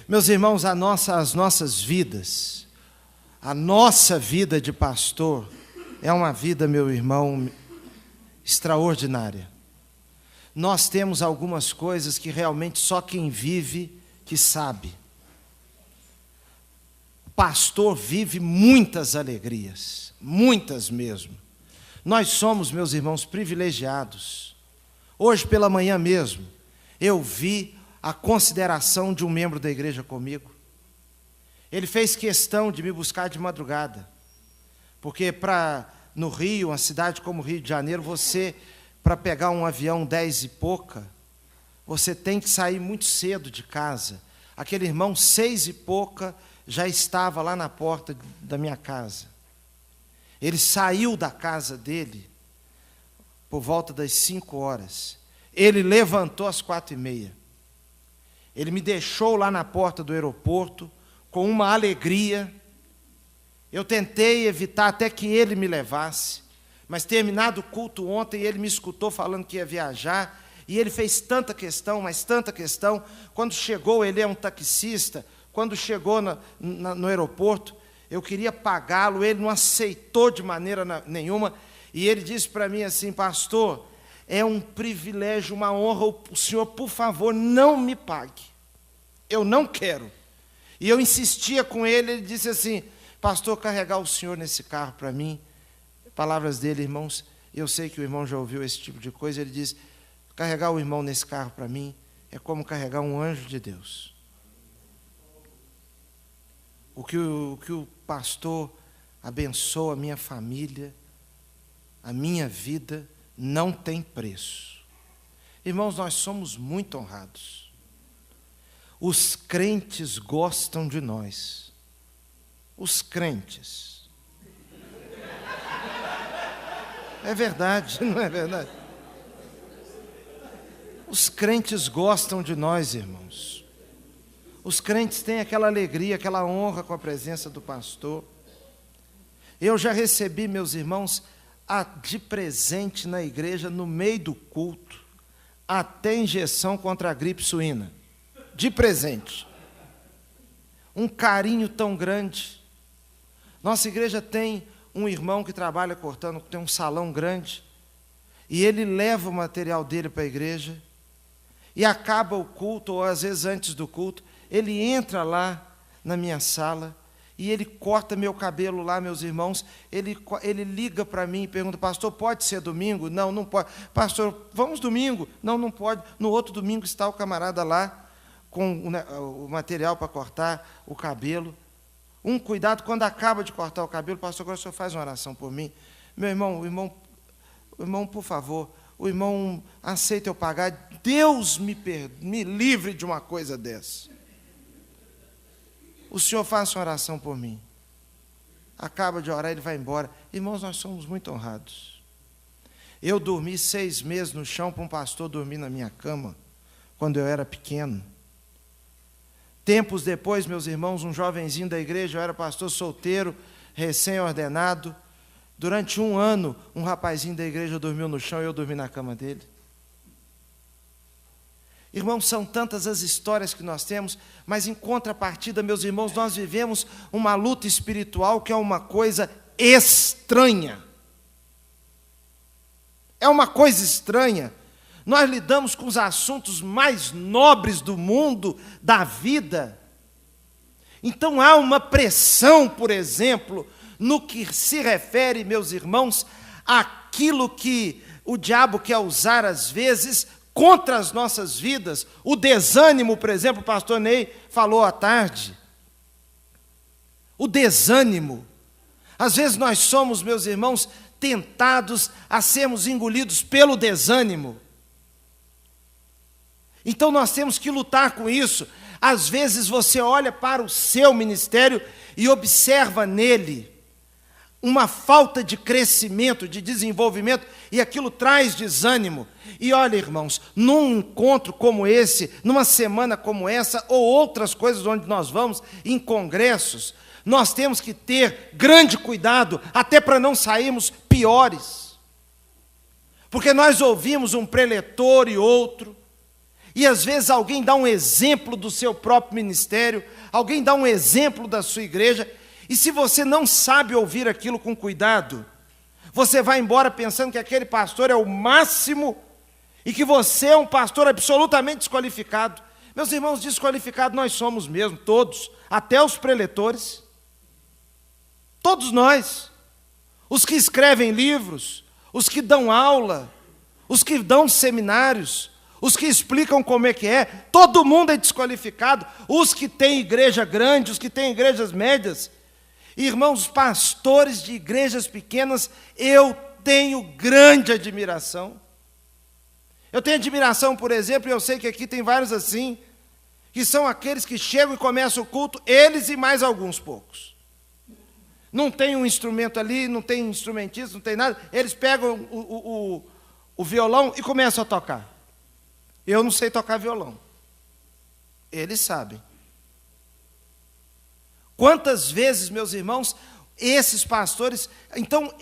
Meus irmãos, as nossas vidas, a nossa vida de pastor, é uma vida, meu irmão, extraordinária. Nós temos algumas coisas que realmente só quem vive que sabe. O pastor vive muitas alegrias, muitas mesmo. Nós somos, meus irmãos, privilegiados. Hoje pela manhã mesmo, eu vi a consideração de um membro da igreja comigo. Ele fez questão de me buscar de madrugada, porque no Rio, uma cidade como Rio de Janeiro, para pegar um avião 10 e pouca, você tem que sair muito cedo de casa. Aquele irmão, 6 e pouca, já estava lá na porta da minha casa. Ele saiu da casa dele por volta das 5 horas. Ele levantou às 4h30. Ele me deixou lá na porta do aeroporto com uma alegria. Eu tentei evitar até que ele me levasse, mas terminado o culto ontem, ele me escutou falando que ia viajar, e ele fez tanta questão, mas tanta questão. Quando chegou, ele é um taxista, quando chegou no aeroporto, eu queria pagá-lo, ele não aceitou de maneira nenhuma, e ele disse para mim assim: pastor, é um privilégio, uma honra, o senhor, por favor, não me pague, eu não quero. E eu insistia com ele, ele disse assim: pastor, carregar o senhor nesse carro para mim, palavras dele, irmãos, eu sei que o irmão já ouviu esse tipo de coisa, ele diz: carregar o irmão nesse carro para mim é como carregar um anjo de Deus. O que o pastor abençoa a minha família, a minha vida, não tem preço. Irmãos, nós somos muito honrados. Os crentes gostam de nós. Os crentes. É verdade, não é verdade? Os crentes gostam de nós, irmãos. Os crentes têm aquela alegria, aquela honra com a presença do pastor. Eu já recebi, meus irmãos, de presente na igreja, no meio do culto, até injeção contra a gripe suína. De presente. Um carinho tão grande. Nossa igreja tem um irmão que trabalha cortando, tem um salão grande, e ele leva o material dele para a igreja, e acaba o culto, ou às vezes antes do culto, ele entra lá na minha sala, e ele corta meu cabelo lá, meus irmãos, ele liga para mim e pergunta: pastor, pode ser domingo? Não, não pode. Pastor, vamos domingo? Não, não pode. No outro domingo está o camarada lá, com o material para cortar o cabelo. Um cuidado, quando acaba de cortar o cabelo: pastor, agora o senhor faz uma oração por mim. Meu irmão, o irmão, por favor, o irmão aceita eu pagar. Deus me livre de uma coisa dessa. O senhor faça uma oração por mim. Acaba de orar, ele vai embora. Irmãos, nós somos muito honrados. Eu dormi 6 meses no chão para um pastor dormir na minha cama, quando eu era pequeno. Tempos depois, meus irmãos, um jovenzinho da igreja, eu era pastor solteiro, recém-ordenado. Durante 1 ano, um rapazinho da igreja dormiu no chão e eu dormi na cama dele. Irmãos, são tantas as histórias que nós temos, mas em contrapartida, meus irmãos, nós vivemos uma luta espiritual que é uma coisa estranha. É uma coisa estranha. Nós lidamos com os assuntos mais nobres do mundo, da vida. Então há uma pressão, por exemplo, no que se refere, meus irmãos, àquilo que o diabo quer usar às vezes contra as nossas vidas. O desânimo, por exemplo, o pastor Ney falou à tarde. O desânimo. Às vezes nós somos, meus irmãos, tentados a sermos engolidos pelo desânimo. Então nós temos que lutar com isso. Às vezes você olha para o seu ministério e observa nele uma falta de crescimento, de desenvolvimento, e aquilo traz desânimo. E olha, irmãos, num encontro como esse, numa semana como essa, ou outras coisas onde nós vamos, em congressos, nós temos que ter grande cuidado, até para não sairmos piores. Porque nós ouvimos um preletor e outro, E às vezes alguém dá um exemplo do seu próprio ministério, alguém dá um exemplo da sua igreja, e se você não sabe ouvir aquilo com cuidado, você vai embora pensando que aquele pastor é o máximo e que você é um pastor absolutamente desqualificado. Meus irmãos, desqualificados nós somos mesmo, todos, até os preletores. Todos nós. Os que escrevem livros, os que dão aula, os que dão seminários, os que explicam como é que é, todo mundo é desqualificado. Os que têm igreja grande, os que têm igrejas médias. Irmãos, pastores de igrejas pequenas, eu tenho grande admiração. Eu tenho admiração, por exemplo, e eu sei que aqui tem vários assim, que são aqueles que chegam e começam o culto, eles e mais alguns poucos. Não tem um instrumento ali, não tem instrumentista, não tem nada, eles pegam o violão e começam a tocar. Eu não sei tocar violão. Eles sabem. Quantas vezes, meus irmãos, esses pastores, então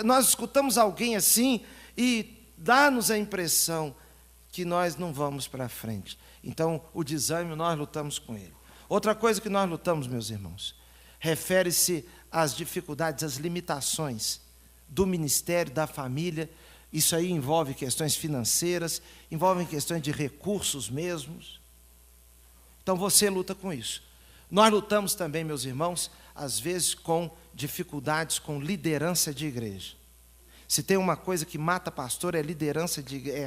nós escutamos alguém assim e dá-nos a impressão que nós não vamos para frente. Então, o desânimo, nós lutamos com ele. Outra coisa que nós lutamos, meus irmãos, refere-se às dificuldades, às limitações do ministério, da família. Isso aí envolve questões financeiras, envolve questões de recursos mesmos. Então, você luta com isso. Nós lutamos também, meus irmãos, às vezes com dificuldades com liderança de igreja. Se tem uma coisa que mata pastor é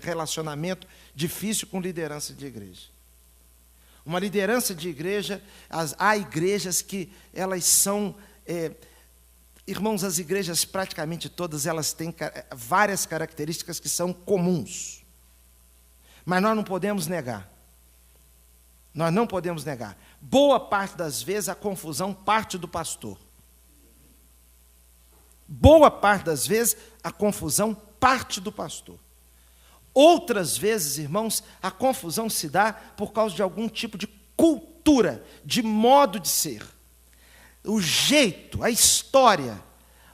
relacionamento difícil com liderança de igreja. Uma liderança de igreja, há igrejas que elas são, irmãos, as igrejas praticamente todas elas têm várias características que são comuns. Mas nós não podemos negar. Nós não podemos negar. Boa parte das vezes a confusão parte do pastor. Boa parte das vezes a confusão parte do pastor. Outras vezes, irmãos, a confusão se dá por causa de algum tipo de cultura, de modo de ser. O jeito, a história,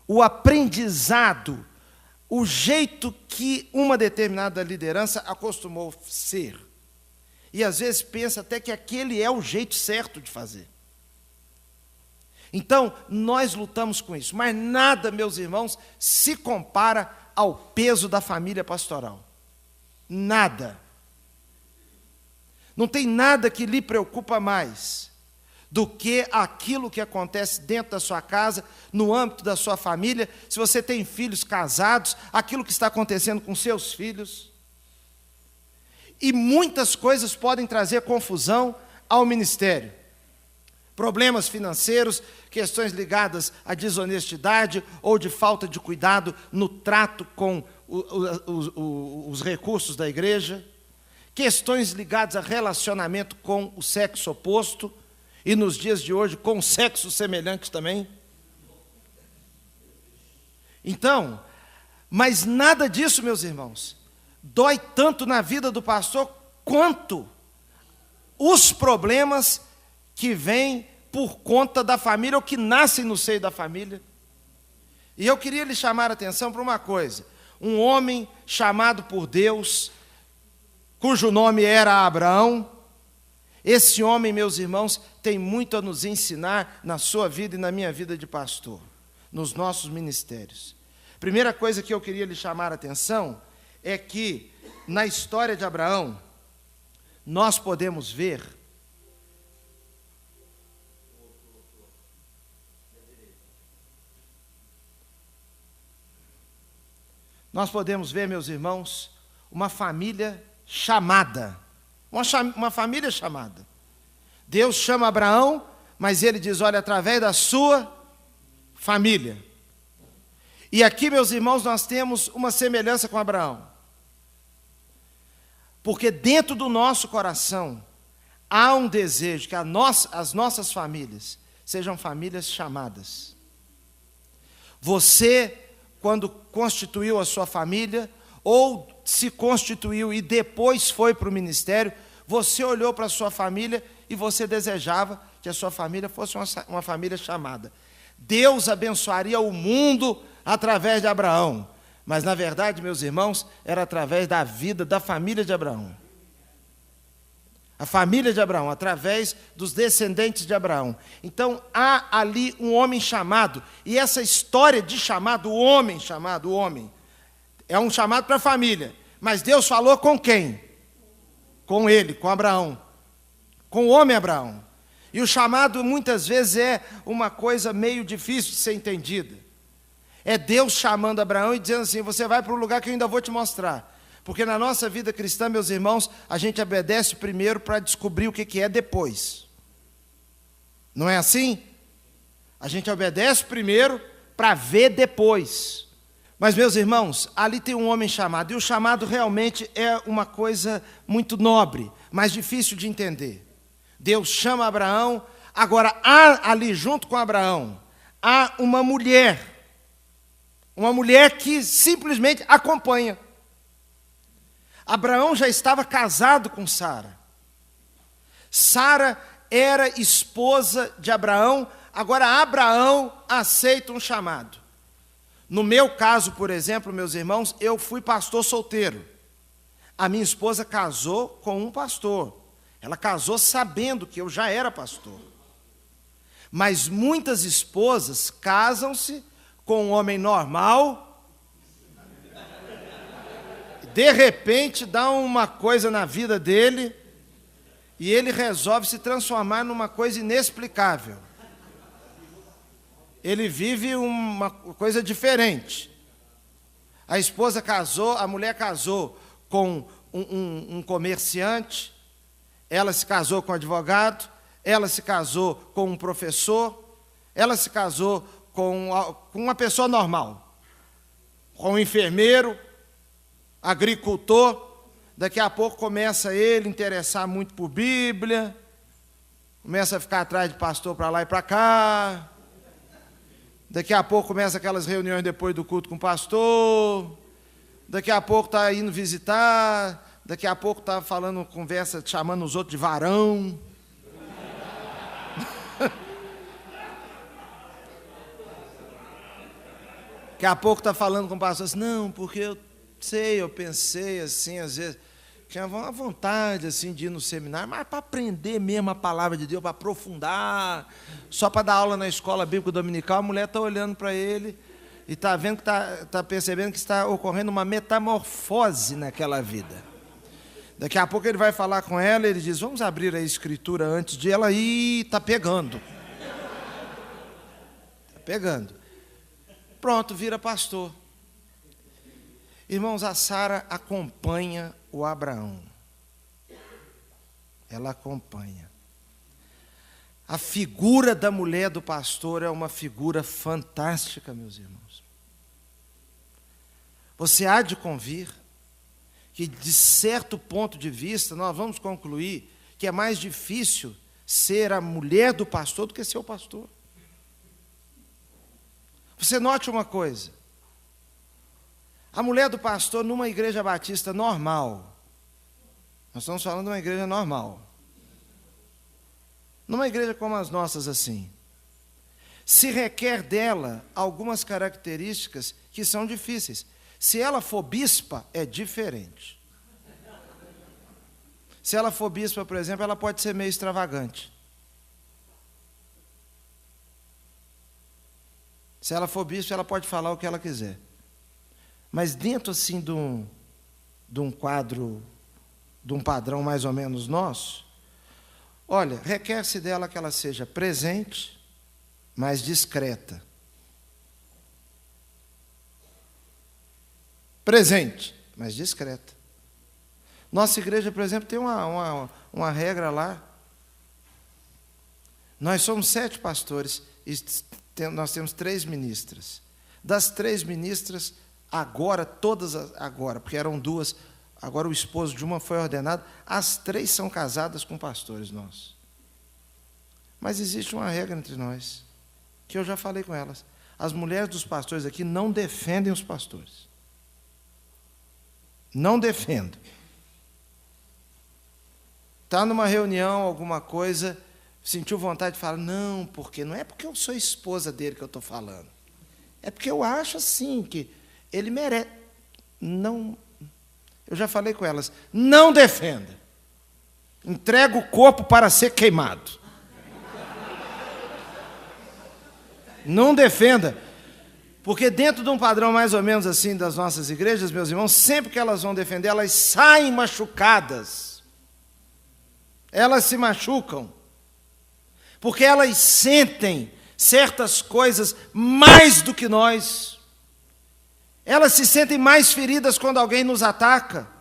o aprendizado, o jeito que uma determinada liderança acostumou ser. E às vezes pensa até que aquele é o jeito certo de fazer. Então, nós lutamos com isso, mas nada, meus irmãos, se compara ao peso da família pastoral. Nada. Não tem nada que lhe preocupa mais do que aquilo que acontece dentro da sua casa, no âmbito da sua família. Se você tem filhos casados, aquilo que está acontecendo com seus filhos. E muitas coisas podem trazer confusão ao ministério. Problemas financeiros, questões ligadas à desonestidade ou de falta de cuidado no trato com os recursos da igreja. Questões ligadas a relacionamento com o sexo oposto e, nos dias de hoje, com sexo semelhante também. Então, mas nada disso, meus irmãos, dói tanto na vida do pastor quanto os problemas que vêm por conta da família ou que nascem no seio da família. E eu queria lhe chamar a atenção para uma coisa. Um homem chamado por Deus, cujo nome era Abraão, esse homem, meus irmãos, tem muito a nos ensinar na sua vida e na minha vida de pastor, nos nossos ministérios. Primeira coisa que eu queria lhe chamar a atenção é que, na história de Abraão, nós podemos ver meus irmãos, uma família chamada. Uma família chamada. Deus chama Abraão, mas ele diz, olha, através da sua família. E aqui, meus irmãos, nós temos uma semelhança com Abraão. Porque dentro do nosso coração há um desejo que as nossas famílias sejam famílias chamadas. Você, quando constituiu a sua família, ou se constituiu e depois foi para o ministério, você olhou para a sua família e você desejava que a sua família fosse uma família chamada. Deus abençoaria o mundo através de Abraão, mas na verdade, meus irmãos, era através da vida da família de Abraão. A família de Abraão, através dos descendentes de Abraão. Então, há ali um homem chamado, e essa história de chamado homem, é um chamado para a família. Mas Deus falou com quem? Com ele, com Abraão. Com o homem Abraão. E o chamado, muitas vezes, é uma coisa meio difícil de ser entendida. É Deus chamando Abraão e dizendo assim, você vai para um lugar que eu ainda vou te mostrar. Porque na nossa vida cristã, meus irmãos, a gente obedece primeiro para descobrir o que é depois. Não é assim? A gente obedece primeiro para ver depois. Mas, meus irmãos, ali tem um homem chamado, e o chamado realmente é uma coisa muito nobre, mas difícil de entender. Deus chama Abraão, agora há ali junto com Abraão, há uma mulher que simplesmente acompanha. Abraão já estava casado com Sara. Sara era esposa de Abraão, agora Abraão aceita um chamado. No meu caso, por exemplo, meus irmãos, eu fui pastor solteiro. A minha esposa casou com um pastor. Ela casou sabendo que eu já era pastor. Mas muitas esposas casam-se com um homem normal. De repente, dá uma coisa na vida dele e ele resolve se transformar numa coisa inexplicável. Ele vive uma coisa diferente. A esposa casou, a mulher casou com um comerciante, ela se casou com um advogado, ela se casou com um professor, ela se casou com uma pessoa normal, com um enfermeiro, agricultor. Daqui a pouco começa ele a interessar muito por Bíblia, começa a ficar atrás de pastor para lá e para cá. Daqui a pouco começa aquelas reuniões depois do culto com o pastor. Daqui a pouco está indo visitar. Daqui a pouco está falando conversa, chamando os outros de varão. Daqui a pouco está falando com o pastor assim, não, porque eu pensei assim, às vezes, tinha uma vontade assim, de ir no seminário, mas para aprender mesmo a palavra de Deus, para aprofundar, só para dar aula na escola bíblica dominical, a mulher está olhando para ele e está vendo que está percebendo que está ocorrendo uma metamorfose naquela vida. Daqui a pouco ele vai falar com ela, ele diz, vamos abrir a escritura antes de ela ir, está pegando. Está pegando. Pronto, vira pastor. Irmãos, a Sara acompanha o Abraão. Ela acompanha. A figura da mulher do pastor é uma figura fantástica, meus irmãos. Você há de convir que, de certo ponto de vista, nós vamos concluir que é mais difícil ser a mulher do pastor do que ser o pastor. Você note uma coisa. A mulher do pastor, numa igreja batista normal, nós estamos falando de uma igreja normal, numa igreja como as nossas assim, se requer dela algumas características que são difíceis. Se ela for bispa, é diferente. Se ela for bispa, por exemplo, ela pode ser meio extravagante. Se ela for bispa, ela pode falar o que ela quiser. Mas dentro assim de um quadro, de um padrão mais ou menos nosso, olha, requer-se dela que ela seja presente, mas discreta. Presente, mas discreta. Nossa igreja, por exemplo, tem uma regra lá. Nós somos 7 pastores e nós temos 3 ministras. Das 3 ministras, agora, porque eram 2, agora o esposo de uma foi ordenado, as 3 são casadas com pastores nossos. Mas existe uma regra entre nós, que eu já falei com elas. As mulheres dos pastores aqui não defendem os pastores. Não defendem. Está numa reunião, alguma coisa, sentiu vontade de falar, não, porque não é porque eu sou esposa dele que eu estou falando. É porque eu acho assim, que ele merece. Não, eu já falei com elas, não defenda. Entrega o corpo para ser queimado. Não defenda. Porque dentro de um padrão mais ou menos assim das nossas igrejas, meus irmãos, sempre que elas vão defender, elas saem machucadas. Elas se machucam. Porque elas sentem certas coisas mais do que nós. Elas se sentem mais feridas quando alguém nos ataca.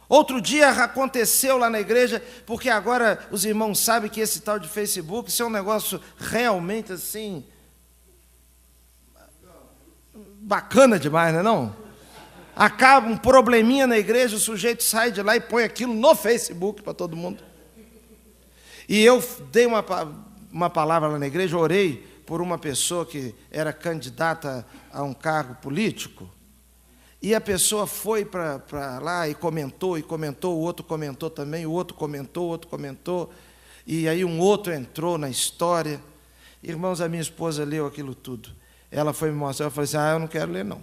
Outro dia aconteceu lá na igreja, porque agora os irmãos sabem que esse tal de Facebook, isso é um negócio realmente assim, bacana demais, não é não? Acaba um probleminha na igreja, o sujeito sai de lá e põe aquilo no Facebook para todo mundo. E eu dei uma palavra lá na igreja, orei por uma pessoa que era candidata a um cargo político, e a pessoa foi para lá e comentou, o outro comentou também, o outro comentou, e aí um outro entrou na história. Irmãos, a minha esposa leu aquilo tudo. Ela foi me mostrar, eu falei assim, eu não quero ler não.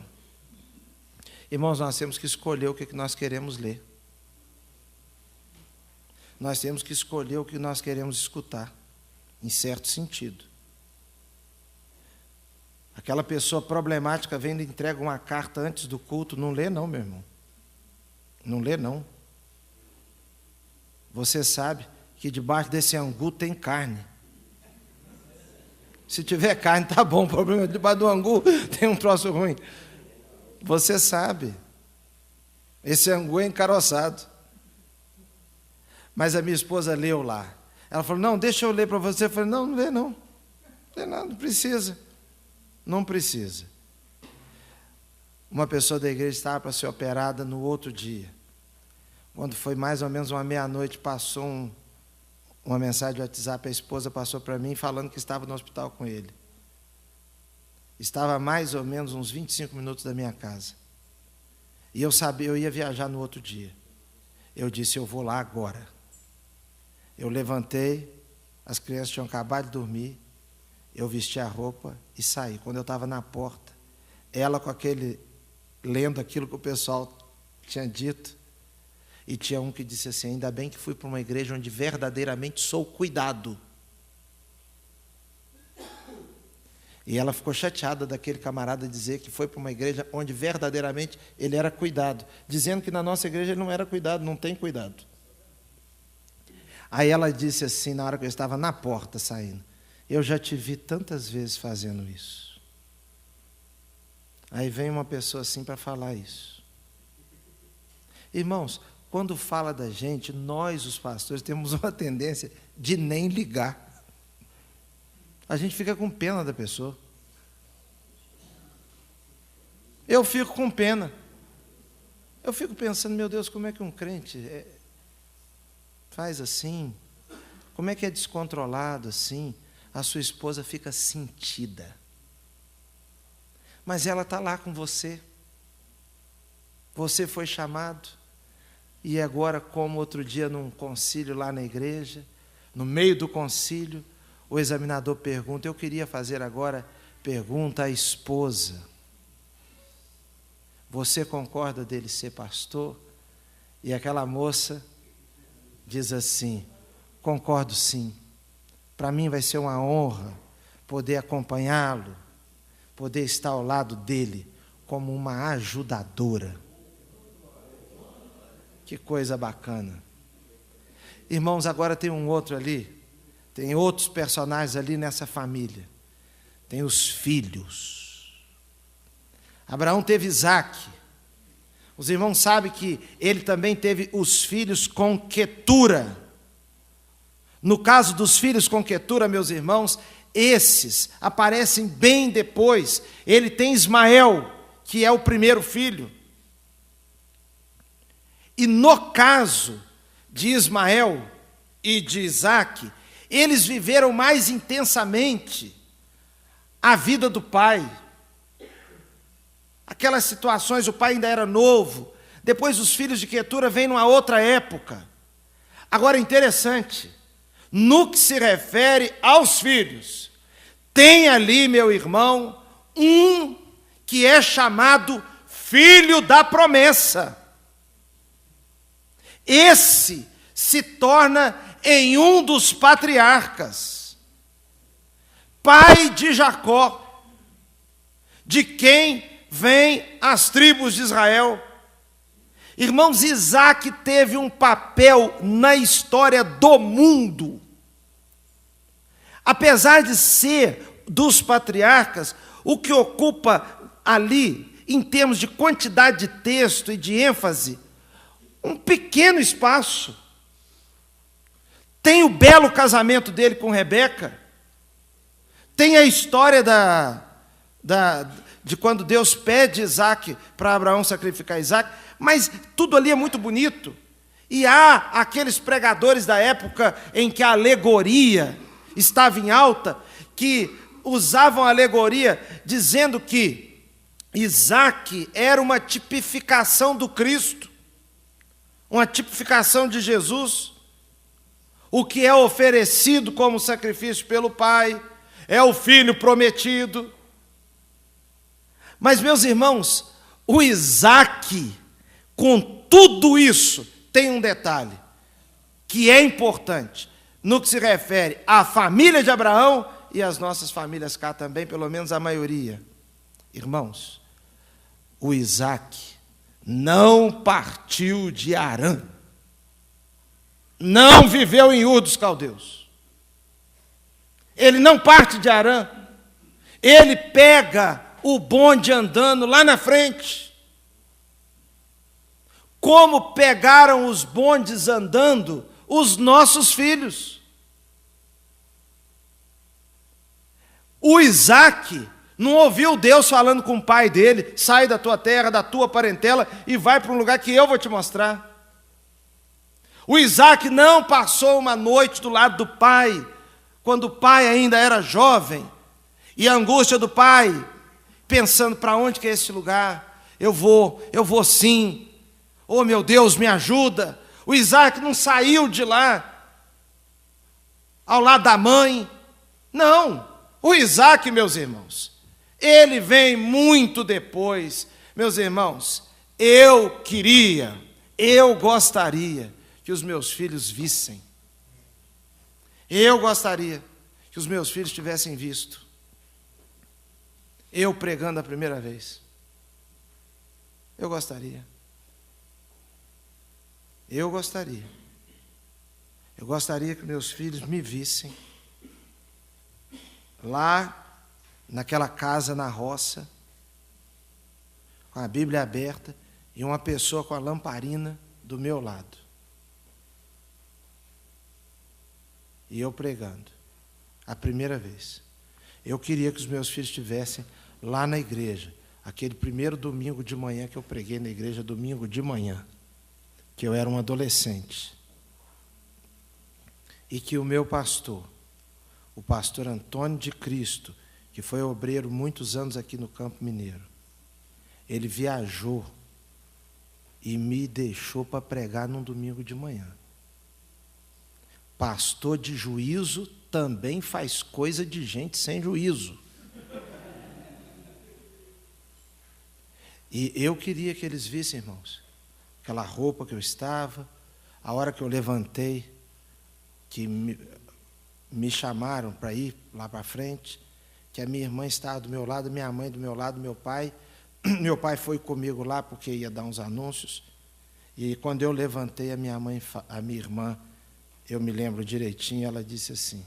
Irmãos, nós temos que escolher o que nós queremos ler. Nós temos que escolher o que nós queremos escutar, em certo sentido. Aquela pessoa problemática vem e entrega uma carta antes do culto, não lê não, meu irmão. Não lê não. Você sabe que debaixo desse angu tem carne. Se tiver carne, tá bom, o problema é que debaixo do angu tem um troço ruim. Você sabe. Esse angu é encaroçado. Mas a minha esposa leu lá. Ela falou, não, deixa eu ler para você. Eu falei, não lê não. Não lê nada, não precisa. Não precisa. Uma pessoa da igreja estava para ser operada no outro dia. Quando foi mais ou menos uma meia-noite, passou uma mensagem de WhatsApp, a esposa passou para mim falando que estava no hospital com ele. Estava a mais ou menos uns 25 minutos da minha casa. E eu sabia, eu ia viajar no outro dia. Eu disse, eu vou lá agora. Eu levantei, as crianças tinham acabado de dormir, eu vesti a roupa e saí. Quando eu estava na porta, ela com lendo aquilo que o pessoal tinha dito, e tinha um que disse assim, ainda bem que fui para uma igreja onde verdadeiramente sou cuidado. E ela ficou chateada daquele camarada dizer que foi para uma igreja onde verdadeiramente ele era cuidado, dizendo que na nossa igreja ele não era cuidado, não tem cuidado. Aí ela disse assim, na hora que eu estava na porta saindo, eu já te vi tantas vezes fazendo isso. Aí vem uma pessoa assim para falar isso. Irmãos, quando fala da gente, nós, os pastores, temos uma tendência de nem ligar. A gente fica com pena da pessoa. Eu fico com pena. Eu fico pensando, meu Deus, como é que um crente faz assim? Como é que é descontrolado assim? A sua esposa fica sentida. Mas ela está lá com você. Você foi chamado. E agora, como outro dia num concílio lá na igreja, no meio do concílio, o examinador pergunta, eu queria fazer agora, pergunta à esposa. Você concorda dele ser pastor? E aquela moça diz assim, concordo sim. Para mim vai ser uma honra poder acompanhá-lo, poder estar ao lado dele como uma ajudadora. Que coisa bacana. Irmãos, agora tem um outro ali, tem outros personagens ali nessa família. Tem os filhos. Abraão teve Isaque. Os irmãos sabem que ele também teve os filhos com Quetura. No caso dos filhos com Quetura, meus irmãos, esses aparecem bem depois. Ele tem Ismael, que é o primeiro filho. E no caso de Ismael e de Isaque, eles viveram mais intensamente a vida do pai. Aquelas situações, o pai ainda era novo. Depois os filhos de Quetura vêm numa outra época. Agora, interessante, no que se refere aos filhos, tem ali, meu irmão, um que é chamado filho da promessa. Esse se torna em um dos patriarcas, pai de Jacó, de quem vêm as tribos de Israel. Irmãos, Isaac teve um papel na história do mundo. Apesar de ser dos patriarcas, o que ocupa ali, em termos de quantidade de texto e de ênfase, um pequeno espaço. Tem o belo casamento dele com Rebeca, tem a história de quando Deus pede Isaac para Abraão sacrificar Isaac, mas tudo ali é muito bonito. E há aqueles pregadores da época em que a alegoria estava em alta, que usavam a alegoria dizendo que Isaac era uma tipificação do Cristo, uma tipificação de Jesus. O que é oferecido como sacrifício pelo Pai é o Filho prometido. Mas, meus irmãos, o Isaac, com tudo isso, tem um detalhe que é importante no que se refere à família de Abraão e às nossas famílias cá também, pelo menos a maioria. Irmãos, o Isaac não partiu de Harã, não viveu em Ur dos Caldeus. Ele não parte de Harã, ele pega o bonde andando lá na frente. Como pegaram os bondes andando os nossos filhos. O Isaac não ouviu Deus falando com o pai dele: sai da tua terra, da tua parentela e vai para um lugar que eu vou te mostrar. O Isaac não passou uma noite do lado do pai, quando o pai ainda era jovem, e a angústia do pai, pensando: para onde que é esse lugar? Eu vou sim. Oh, meu Deus, me ajuda. O Isaac não saiu de lá ao lado da mãe. Não, o Isaac, meus irmãos, ele vem muito depois. Meus irmãos, eu gostaria que os meus filhos vissem. Eu gostaria que os meus filhos tivessem visto eu pregando a primeira vez. Eu gostaria. Eu gostaria que meus filhos me vissem lá naquela casa na roça, com a Bíblia aberta e uma pessoa com a lamparina do meu lado. E eu pregando a primeira vez. Eu queria que os meus filhos estivessem lá na igreja, aquele primeiro domingo de manhã que eu preguei na igreja, domingo de manhã, que eu era um adolescente, e que o meu pastor, o pastor Antônio de Cristo, que foi obreiro muitos anos aqui no Campo Mineiro, ele viajou e me deixou para pregar num domingo de manhã. Pastor de juízo também faz coisa de gente sem juízo. E eu queria que eles vissem, irmãos, aquela roupa que eu estava, a hora que eu levantei, que me chamaram para ir lá para frente, que a minha irmã estava do meu lado, minha mãe do meu lado, meu pai foi comigo lá porque ia dar uns anúncios, e quando eu levantei, a minha irmã, eu me lembro direitinho, ela disse assim: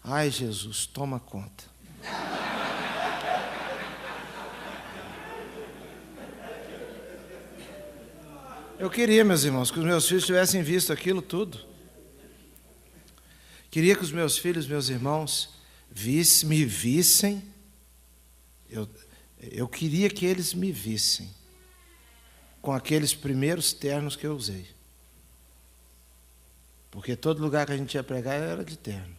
ai, Jesus, toma conta. Eu queria, meus irmãos, que os meus filhos tivessem visto aquilo tudo. Queria que os meus filhos, meus irmãos, me vissem. Eu queria que eles me vissem com aqueles primeiros ternos que eu usei. Porque todo lugar que a gente ia pregar era de terno.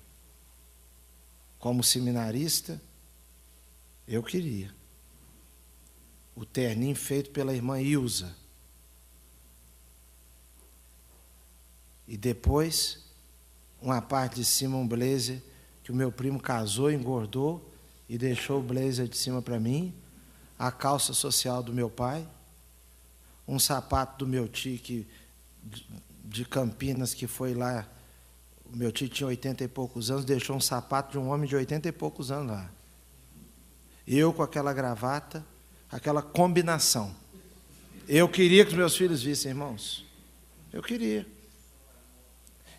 Como seminarista, eu queria o terninho feito pela irmã Ilza. E depois, uma parte de cima, um blazer, que o meu primo casou, engordou, e deixou o blazer de cima para mim, a calça social do meu pai, um sapato do meu tio que de Campinas que foi lá. O meu tio tinha 80 e poucos anos, deixou um sapato de um homem de 80 e poucos anos lá. Eu com aquela gravata, aquela combinação. Eu queria que os meus filhos vissem, irmãos. Eu queria.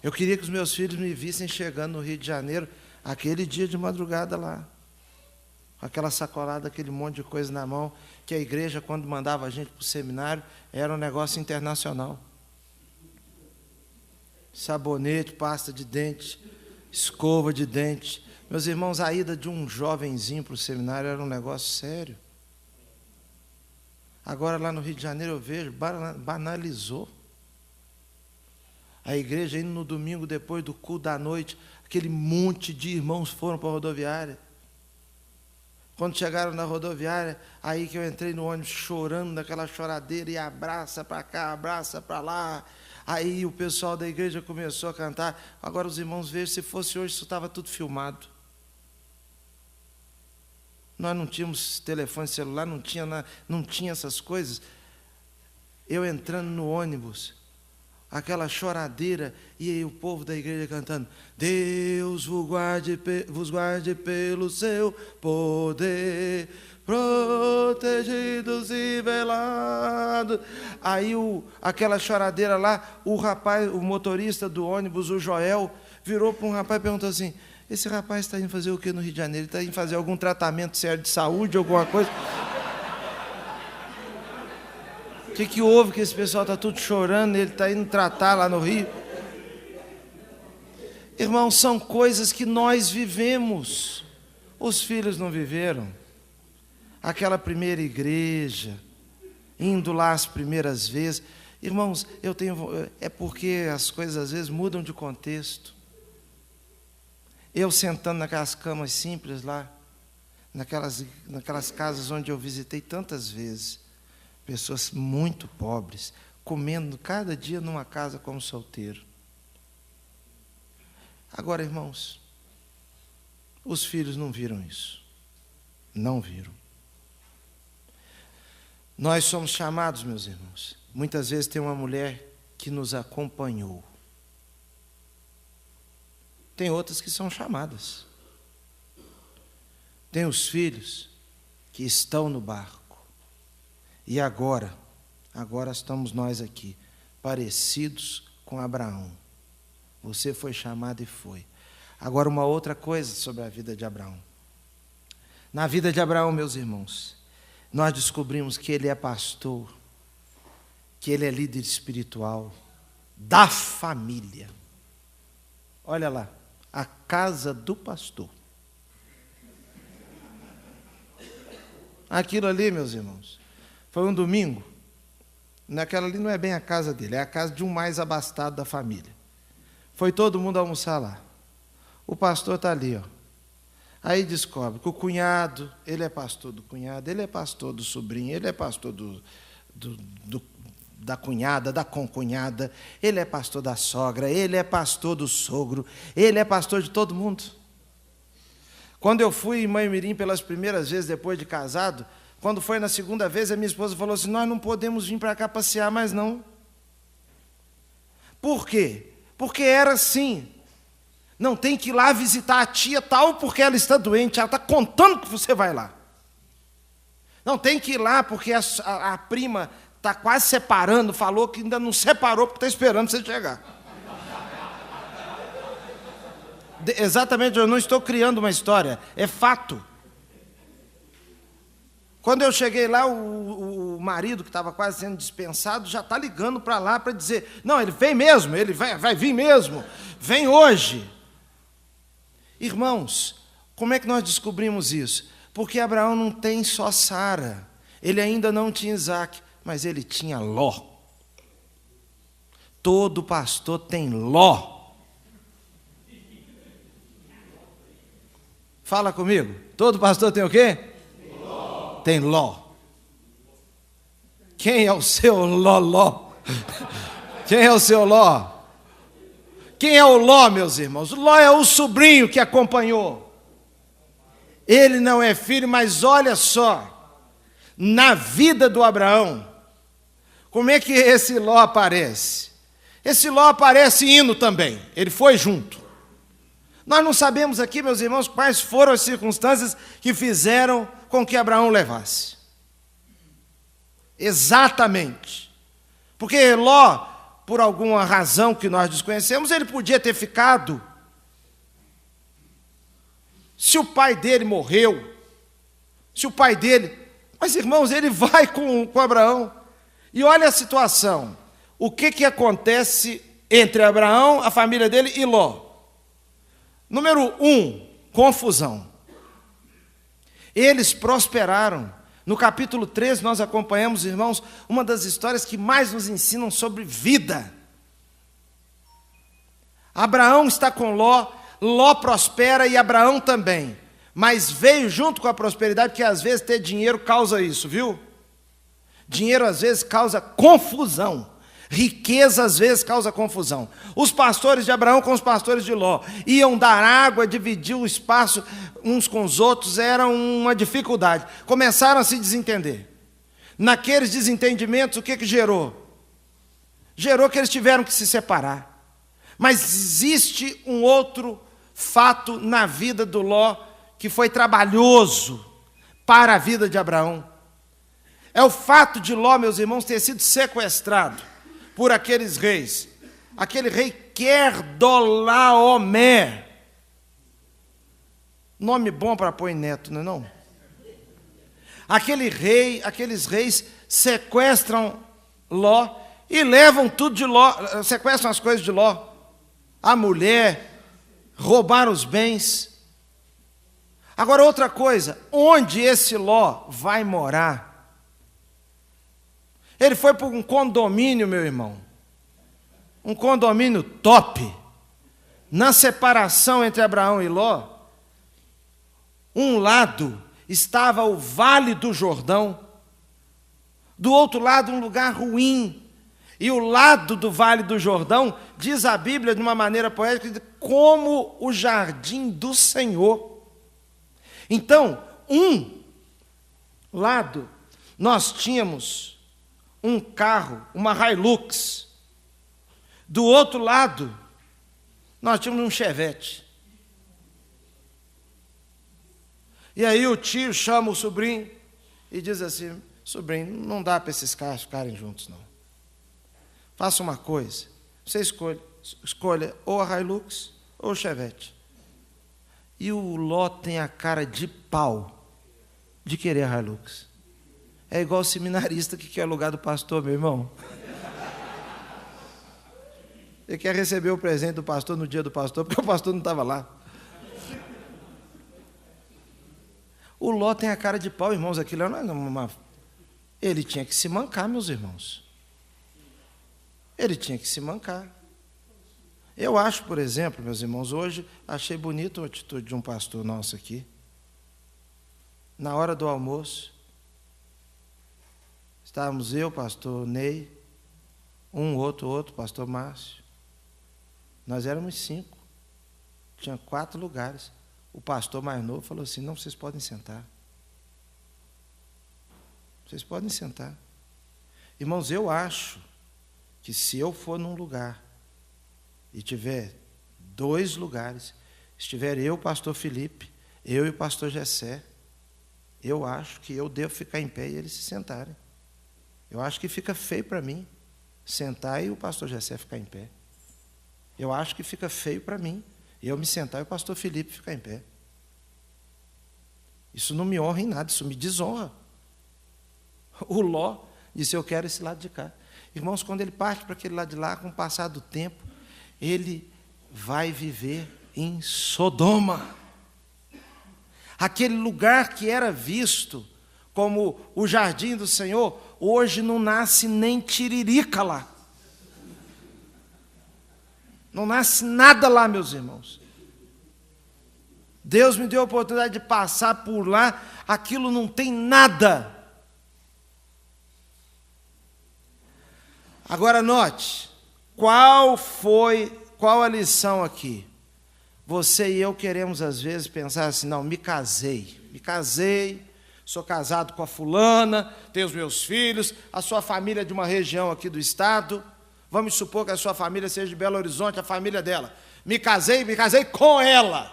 Eu queria que os meus filhos me vissem chegando no Rio de Janeiro, aquele dia de madrugada lá. Aquela sacolada, aquele monte de coisa na mão, que a igreja, quando mandava a gente para o seminário, era um negócio internacional. Sabonete, pasta de dente, escova de dente. Meus irmãos, a ida de um jovenzinho para o seminário era um negócio sério. Agora, lá no Rio de Janeiro, eu vejo, banalizou. A igreja indo no domingo, depois do culto da noite, aquele monte de irmãos foram para a rodoviária. Quando chegaram na rodoviária, aí que eu entrei no ônibus chorando, daquela choradeira, e abraça para cá, abraça para lá. Aí o pessoal da igreja começou a cantar. Agora os irmãos vejam, se fosse hoje, isso estava tudo filmado. Nós não tínhamos telefone celular, não tinha essas coisas. Eu entrando no ônibus, aquela choradeira, e aí o povo da igreja cantando: Deus vos guarde pelo seu poder, protegidos e velados. Aí aquela choradeira lá, o rapaz, o motorista do ônibus, o Joel, virou para um rapaz e perguntou assim: esse rapaz está indo fazer o que no Rio de Janeiro? Ele está indo fazer algum tratamento sério de saúde, alguma coisa? O que houve que esse pessoal está tudo chorando, ele está indo tratar lá no Rio? Irmãos, são coisas que nós vivemos. Os filhos não viveram. Aquela primeira igreja, indo lá as primeiras vezes. Irmãos, é porque as coisas às vezes mudam de contexto. Eu sentando naquelas camas simples lá, naquelas casas onde eu visitei tantas vezes, pessoas muito pobres, comendo cada dia numa casa como solteiro. Agora, irmãos, os filhos não viram isso. Não viram. Nós somos chamados, meus irmãos. Muitas vezes tem uma mulher que nos acompanhou. Tem outras que são chamadas. Tem os filhos que estão no barco. E agora estamos nós aqui, parecidos com Abraão. Você foi chamado e foi. Agora, uma outra coisa sobre a vida de Abraão. Na vida de Abraão, meus irmãos, nós descobrimos que ele é pastor, que ele é líder espiritual da família. Olha lá, a casa do pastor. Aquilo ali, meus irmãos, foi um domingo. Naquela ali não é bem a casa dele, é a casa de um mais abastado da família. Foi todo mundo almoçar lá. O pastor está ali, ó. Aí descobre que o cunhado, ele é pastor do cunhado, ele é pastor do sobrinho, ele é pastor da cunhada, da concunhada, ele é pastor da sogra, ele é pastor do sogro, ele é pastor de todo mundo. Quando eu fui em Mãe Mirim pelas primeiras vezes depois de casado, quando foi na segunda vez, a minha esposa falou assim: nós não podemos vir para cá passear mais não. Por quê? Porque era assim. Não tem que ir lá visitar a tia tal porque ela está doente, ela está contando que você vai lá. Não tem que ir lá porque a prima está quase separando, falou que ainda não separou porque está esperando você chegar. Exatamente, eu não estou criando uma história, é fato. Quando eu cheguei lá, o marido, que estava quase sendo dispensado, já está ligando para lá para dizer: não, ele vem mesmo, ele vai vir mesmo, vem hoje. Irmãos, como é que nós descobrimos isso? Porque Abraão não tem só Sara, ele ainda não tinha Isaac, mas ele tinha Ló. Todo pastor tem Ló. Fala comigo, todo pastor tem o quê? Ló. Tem Ló. Quem é o seu Ló? Quem é o seu Ló? Quem é o Ló, meus irmãos? O Ló é o sobrinho que acompanhou. Ele não é filho, mas olha só, na vida do Abraão, como é que esse Ló aparece? Esse Ló aparece indo também, ele foi junto. Nós não sabemos aqui, meus irmãos, quais foram as circunstâncias que fizeram com que Abraão levasse. Exatamente. Porque Ló, por alguma razão que nós desconhecemos, ele podia ter ficado. Se o pai dele morreu, se o pai dele... Mas, irmãos, ele vai com Abraão. E olha a situação. O que acontece entre Abraão, a família dele e Ló? Número 1, confusão. Eles prosperaram. No capítulo 13, nós acompanhamos, irmãos, uma das histórias que mais nos ensinam sobre vida. Abraão está com Ló, Ló prospera e Abraão também. Mas veio junto com a prosperidade, porque às vezes ter dinheiro causa isso, viu? Dinheiro às vezes causa confusão. Riqueza às vezes causa confusão. Os pastores de Abraão com os pastores de Ló iam dar água, dividir o espaço uns com os outros, era uma dificuldade. Começaram a se desentender. Naqueles desentendimentos, o que gerou? Gerou que eles tiveram que se separar. Mas existe um outro fato na vida do Ló que foi trabalhoso para a vida de Abraão. É o fato de Ló, meus irmãos, ter sido sequestrado por aqueles reis. Aquele rei Querdolaomer. Nome bom para pôr em neto, não é não? Aqueles reis sequestram Ló e levam tudo de Ló, sequestram as coisas de Ló. A mulher, roubaram os bens. Agora outra coisa, onde esse Ló vai morar? Ele foi para um condomínio, meu irmão. Um condomínio top. Na separação entre Abraão e Ló, um lado estava o Vale do Jordão, do outro lado um lugar ruim. E o lado do Vale do Jordão, diz a Bíblia de uma maneira poética, como o jardim do Senhor. Então, um lado, nós tínhamos um carro, uma Hilux. Do outro lado, nós tínhamos um Chevette. E aí o tio chama o sobrinho e diz assim: sobrinho, não dá para esses carros ficarem juntos, não. Faça uma coisa, você escolha ou a Hilux ou o Chevette. E o Ló tem a cara de pau de querer a Hilux. É igual o seminarista que quer lugar do pastor, meu irmão. Ele quer receber o presente do pastor no dia do pastor, porque o pastor não estava lá. O Ló tem a cara de pau, irmãos. Aquilo não é uma... Ele tinha que se mancar, meus irmãos. Ele tinha que se mancar. Eu acho, por exemplo, meus irmãos, hoje achei bonita a atitude de um pastor nosso aqui. Na hora do almoço, estávamos eu, pastor Ney, outro, pastor Márcio. Nós éramos 5. Tinha 4 lugares. O pastor mais novo falou assim: não, vocês podem sentar. Vocês podem sentar. Irmãos, eu acho que se eu for num lugar e tiver 2 lugares, estiver eu, o pastor Felipe, eu e o pastor Gessé, eu acho que eu devo ficar em pé e eles se sentarem. Eu acho que fica feio para mim sentar e o pastor Gessé ficar em pé. Eu acho que fica feio para mim eu me sentar e o pastor Felipe ficar em pé. Isso não me honra em nada, isso me desonra. O Ló disse: eu quero esse lado de cá. Irmãos, quando ele parte para aquele lado de lá, com o passar do tempo, ele vai viver em Sodoma. Aquele lugar que era visto como o jardim do Senhor, hoje não nasce nem tiririca lá. Não nasce nada lá, meus irmãos. Deus me deu a oportunidade de passar por lá, aquilo não tem nada. Agora note, qual a lição aqui? Você e eu queremos às vezes pensar assim: não, me casei, sou casado com a fulana, tenho os meus filhos, a sua família é de uma região aqui do estado, Vamos supor que a sua família seja de Belo Horizonte, a família dela. Me casei com ela.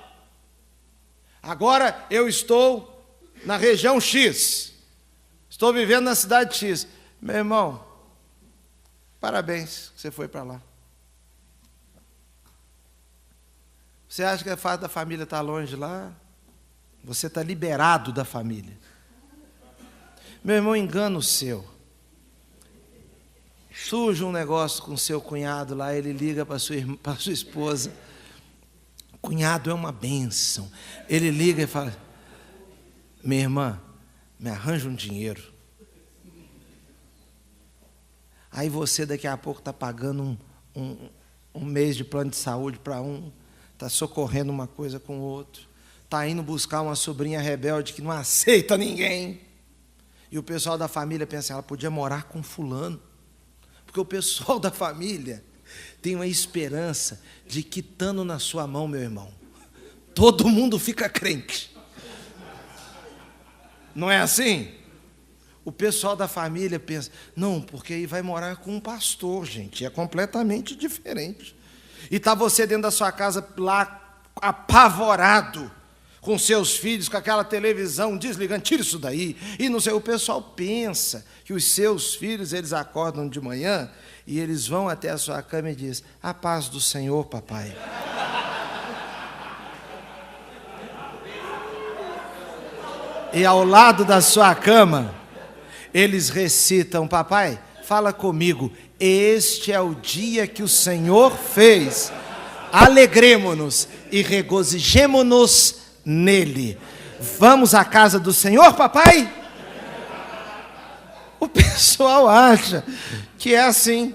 Agora eu estou na região X. Estou vivendo na cidade X. Meu irmão, parabéns que você foi para lá. Você acha que é fato da família estar longe lá? Você está liberado da família. Meu irmão, engana o seu. Surge um negócio com seu cunhado lá, ele liga para sua esposa. Cunhado é uma bênção. Ele liga e fala: minha irmã, me arranja um dinheiro. Aí você daqui a pouco está pagando um mês de plano de saúde para um, está socorrendo uma coisa com o outro, está indo buscar uma sobrinha rebelde que não aceita ninguém. E o pessoal da família pensa: ela podia morar com fulano. Porque o pessoal da família tem uma esperança de que, estando na sua mão, meu irmão, todo mundo fica crente. Não é assim? O pessoal da família pensa: não, porque aí vai morar com um pastor, gente, é completamente diferente. E está você dentro da sua casa lá, apavorado, com seus filhos, com aquela televisão desligando, tira isso daí. E não sei, o pessoal pensa que os seus filhos, eles acordam de manhã e eles vão até a sua cama e dizem: a paz do Senhor, papai. E ao lado da sua cama, eles recitam: papai, fala comigo, este é o dia que o Senhor fez, alegremo-nos e regozijemo-nos nele. Vamos à casa do Senhor, papai? O pessoal acha que é assim.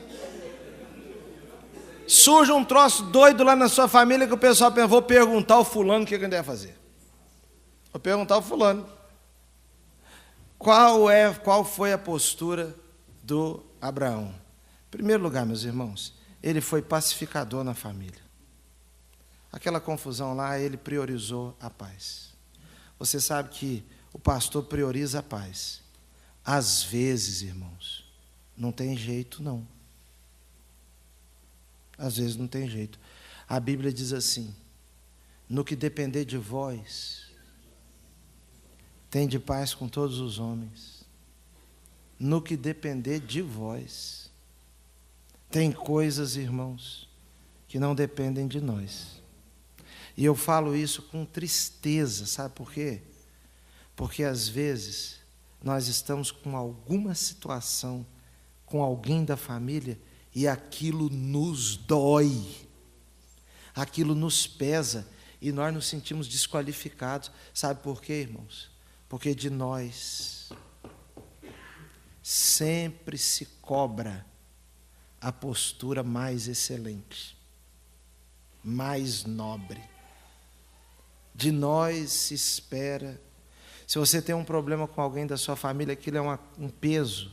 Surge um troço doido lá na sua família que o pessoal pensa: vou perguntar ao fulano o que ele deve fazer. Vou perguntar ao fulano. Qual foi a postura do Abraão? Em primeiro lugar, meus irmãos, ele foi pacificador na família. Aquela confusão lá, ele priorizou a paz. Você sabe que o pastor prioriza a paz. Às vezes, irmãos, não tem jeito não. Às vezes não tem jeito. A Bíblia diz assim: no que depender de vós, tende paz com todos os homens. No que depender de vós. Tem coisas, irmãos, que não dependem de nós. E eu falo isso com tristeza, sabe por quê? Porque às vezes nós estamos com alguma situação com alguém da família e aquilo nos dói, aquilo nos pesa e nós nos sentimos desqualificados. Sabe por quê, irmãos? Porque de nós sempre se cobra a postura mais excelente, mais nobre. De nós se espera. Se você tem um problema com alguém da sua família, aquilo é um peso.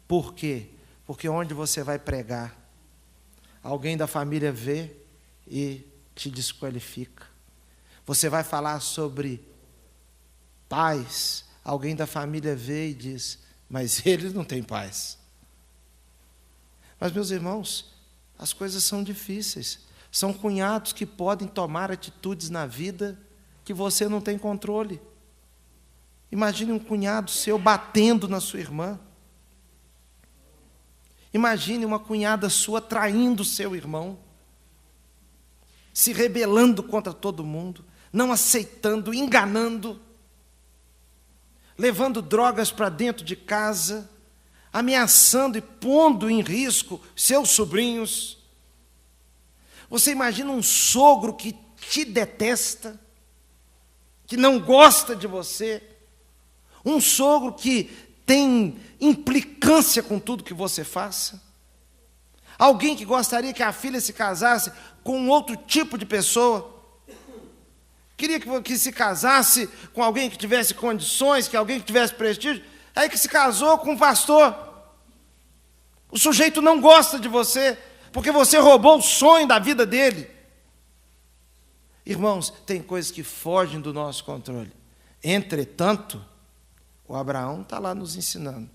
Por quê? Porque onde você vai pregar, alguém da família vê e te desqualifica. Você vai falar sobre paz, alguém da família vê e diz: mas eles não têm paz. Mas, meus irmãos, as coisas são difíceis. São cunhados que podem tomar atitudes na vida que você não tem controle. Imagine um cunhado seu batendo na sua irmã. Imagine uma cunhada sua traindo seu irmão, se rebelando contra todo mundo, não aceitando, enganando, levando drogas para dentro de casa, ameaçando e pondo em risco seus sobrinhos. Você imagina um sogro que te detesta, que não gosta de você, um sogro que tem implicância com tudo que você faça, alguém que gostaria que a filha se casasse com outro tipo de pessoa, queria que se casasse com alguém que tivesse condições, que alguém que tivesse prestígio, aí que se casou com um pastor. O sujeito não gosta de você, porque você roubou o sonho da vida dele. Irmãos, tem coisas que fogem do nosso controle. Entretanto, o Abraão está lá nos ensinando.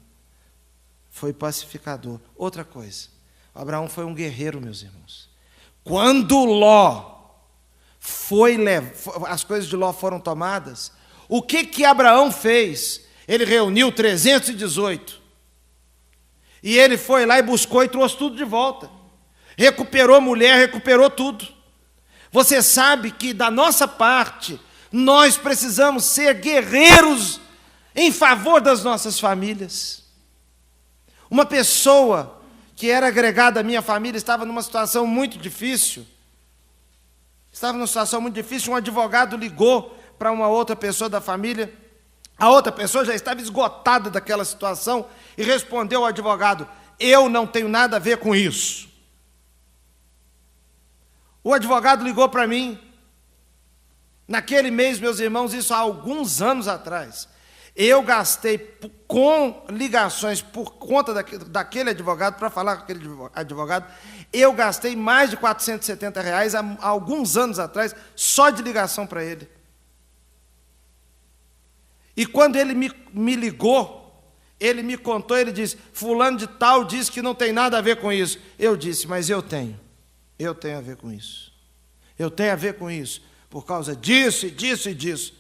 Foi pacificador. Outra coisa, Abraão foi um guerreiro, meus irmãos. Quando Ló as coisas de Ló foram tomadas, o que Abraão fez? Ele reuniu 318. E ele foi lá e buscou e trouxe tudo de volta. Recuperou a mulher, recuperou tudo. Você sabe que da nossa parte, nós precisamos ser guerreiros em favor das nossas famílias. Uma pessoa que era agregada à minha família estava numa situação muito difícil. Um advogado ligou para uma outra pessoa da família. A outra pessoa já estava esgotada daquela situação e respondeu ao advogado: eu não tenho nada a ver com isso. O advogado ligou para mim, naquele mês, meus irmãos, isso há alguns anos atrás. Eu gastei com ligações por conta daquele advogado, para falar com aquele advogado, eu gastei mais de R$470 há alguns anos atrás, só de ligação para ele. E quando ele me ligou, ele me contou, ele disse: fulano de tal disse que não tem nada a ver com isso. Eu disse: mas eu tenho a ver com isso. Eu tenho a ver com isso, por causa disso e disso e disso.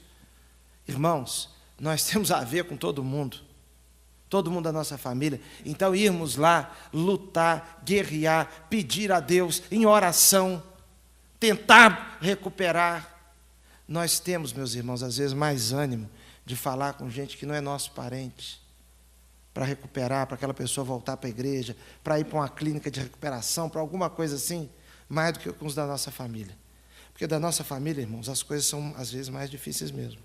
Irmãos, nós temos a ver com todo mundo da nossa família. Então, irmos lá, lutar, guerrear, pedir a Deus em oração, tentar recuperar. Nós temos, meus irmãos, às vezes mais ânimo de falar com gente que não é nosso parente, para recuperar, para aquela pessoa voltar para a igreja, para ir para uma clínica de recuperação, para alguma coisa assim, mais do que com os da nossa família. Porque da nossa família, irmãos, as coisas são às vezes mais difíceis mesmo.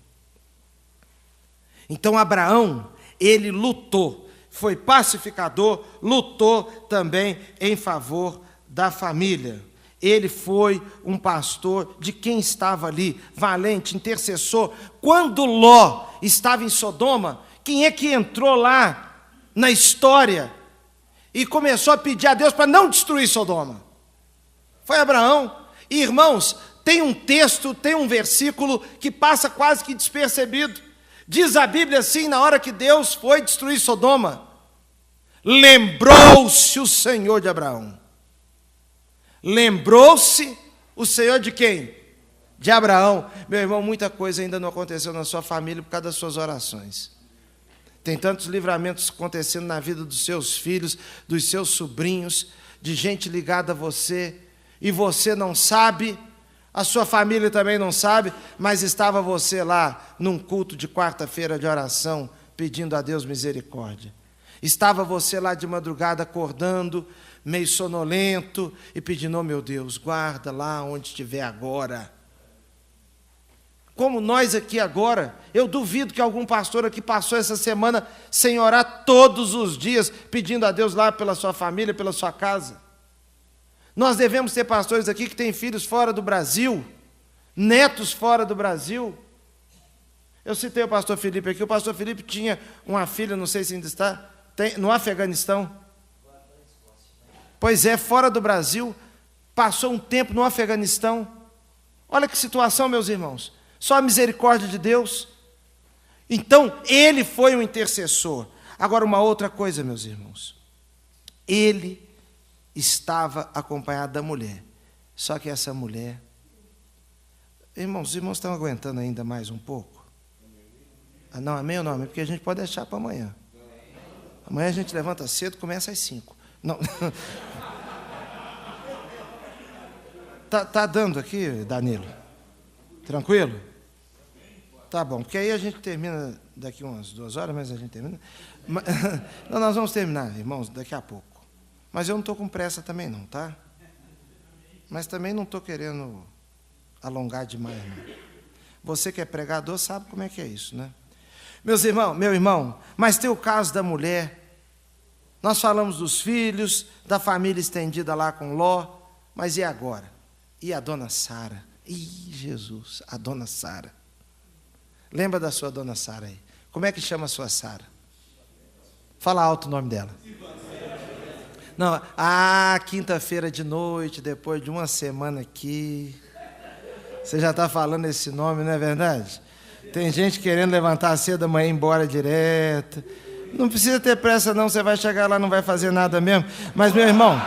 Então Abraão, ele lutou, foi pacificador, lutou também em favor da família. Ele foi um pastor de quem estava ali, valente, intercessor. Quando Ló estava em Sodoma, quem é que entrou lá na história e começou a pedir a Deus para não destruir Sodoma? Foi Abraão. E, irmãos, tem um texto, tem um versículo que passa quase que despercebido. Diz a Bíblia assim, na hora que Deus foi destruir Sodoma: lembrou-se o Senhor de Abraão. Lembrou-se o Senhor de quem? De Abraão. Meu irmão, muita coisa ainda não aconteceu na sua família por causa das suas orações. Tem tantos livramentos acontecendo na vida dos seus filhos, dos seus sobrinhos, de gente ligada a você, e você não sabe, a sua família também não sabe, mas estava você lá num culto de quarta-feira de oração, pedindo a Deus misericórdia. Estava você lá de madrugada acordando, meio sonolento, e pedindo: oh, meu Deus, guarda lá onde estiver agora. Como nós aqui agora, eu duvido que algum pastor aqui passou essa semana sem orar todos os dias, pedindo a Deus lá pela sua família, pela sua casa. Nós devemos ter pastores aqui que têm filhos fora do Brasil, netos fora do Brasil. Eu citei o pastor Felipe aqui. O pastor Felipe tinha uma filha, não sei se ainda está, no Afeganistão. Pois é, fora do Brasil, passou um tempo no Afeganistão. Olha que situação, meus irmãos. Só a misericórdia de Deus. Então, ele foi um intercessor. Agora, uma outra coisa, meus irmãos. Ele estava acompanhado da mulher. Só que essa mulher... Irmãos, os irmãos estão aguentando ainda mais um pouco? Ah, não, amém ou não? Amém? Porque a gente pode deixar para amanhã. Amanhã a gente levanta cedo, começa às 5. Não. Tá dando aqui, Danilo? Tranquilo? Tá bom, porque aí a gente termina daqui umas 2 horas, mas a gente termina. Não, nós vamos terminar, irmãos, daqui a pouco. Mas eu não estou com pressa também não, tá? Mas também não estou querendo alongar demais, não. Você que é pregador sabe como é que é isso, né? Meus irmãos, meu irmão, mas tem o caso da mulher. Nós falamos dos filhos, da família estendida lá com Ló, mas e agora? E a dona Sara? Ih, Jesus, a dona Sara. Lembra da sua dona Sara aí? Como é que chama a sua Sara? Fala alto o nome dela. Não, quinta-feira de noite, depois de uma semana aqui, você já está falando esse nome, não é verdade? Tem gente querendo levantar cedo da manhã e ir embora direto. Não precisa ter pressa não, você vai chegar lá, não vai fazer nada mesmo. Mas, meu irmão,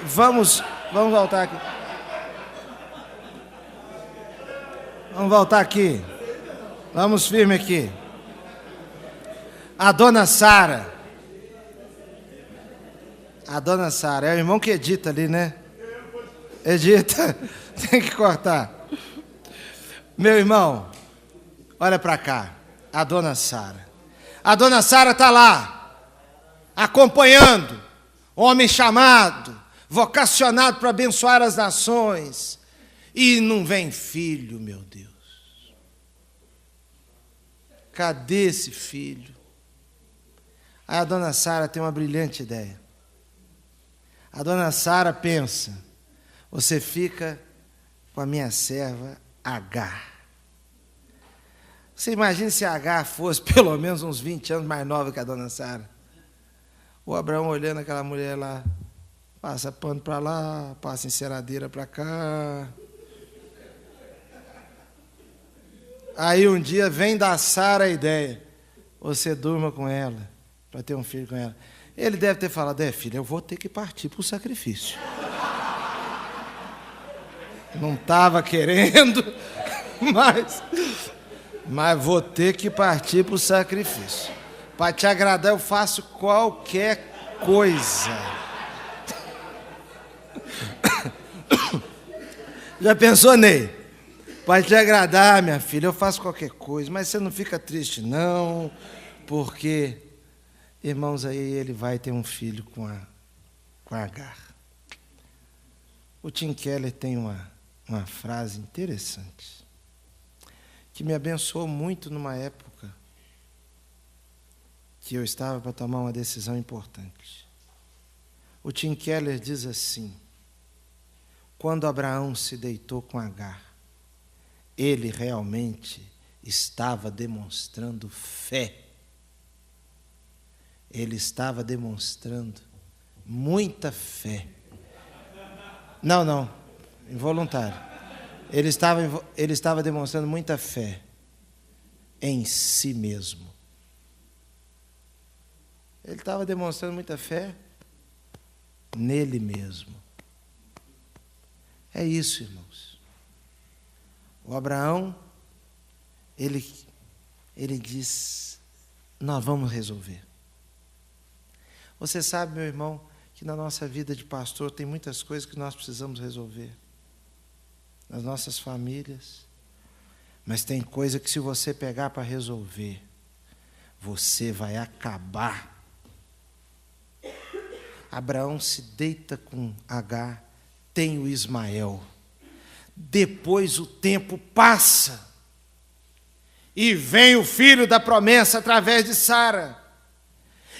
Vamos voltar aqui. Vamos voltar aqui. Vamos firme aqui. A dona Sara. A dona Sara. É o irmão que edita ali, né? Edita. Tem que cortar. Meu irmão, olha para cá. A dona Sara. A dona Sara está lá, acompanhando homem chamado, vocacionado para abençoar as nações. E não vem filho, meu Deus. Cadê esse filho? Aí a dona Sara tem uma brilhante ideia. A dona Sara pensa: você fica com a minha serva Agar. Você imagina se a Agar fosse pelo menos uns 20 anos mais nova que a dona Sara. O Abraão olhando aquela mulher lá, passa pano para lá, passa enceradeira para cá. Aí um dia vem da Sara a ideia: você durma com ela, para ter um filho com ela. Ele deve ter falado: filha, eu vou ter que partir para o sacrifício. Não estava querendo, mas vou ter que partir para o sacrifício. Para te agradar, eu faço qualquer coisa. Já pensou, Ney? Para te agradar, minha filha, eu faço qualquer coisa, mas você não fica triste, não, porque, irmãos, aí ele vai ter um filho com a Agar. O Tim Keller tem uma frase interessante, que me abençoou muito numa época que eu estava para tomar uma decisão importante. O Tim Keller diz assim: quando Abraão se deitou com Agar, ele realmente estava demonstrando fé. Ele estava demonstrando muita fé. Não, involuntário. Ele estava demonstrando muita fé em si mesmo. Ele estava demonstrando muita fé nele mesmo. É isso, irmãos. O Abraão, ele diz: nós vamos resolver. Você sabe, meu irmão, que na nossa vida de pastor tem muitas coisas que nós precisamos resolver. Nas nossas famílias. Mas tem coisa que se você pegar para resolver, você vai acabar. Abraão se deita com Agar, tem o Ismael. Depois o tempo passa e vem o filho da promessa através de Sara.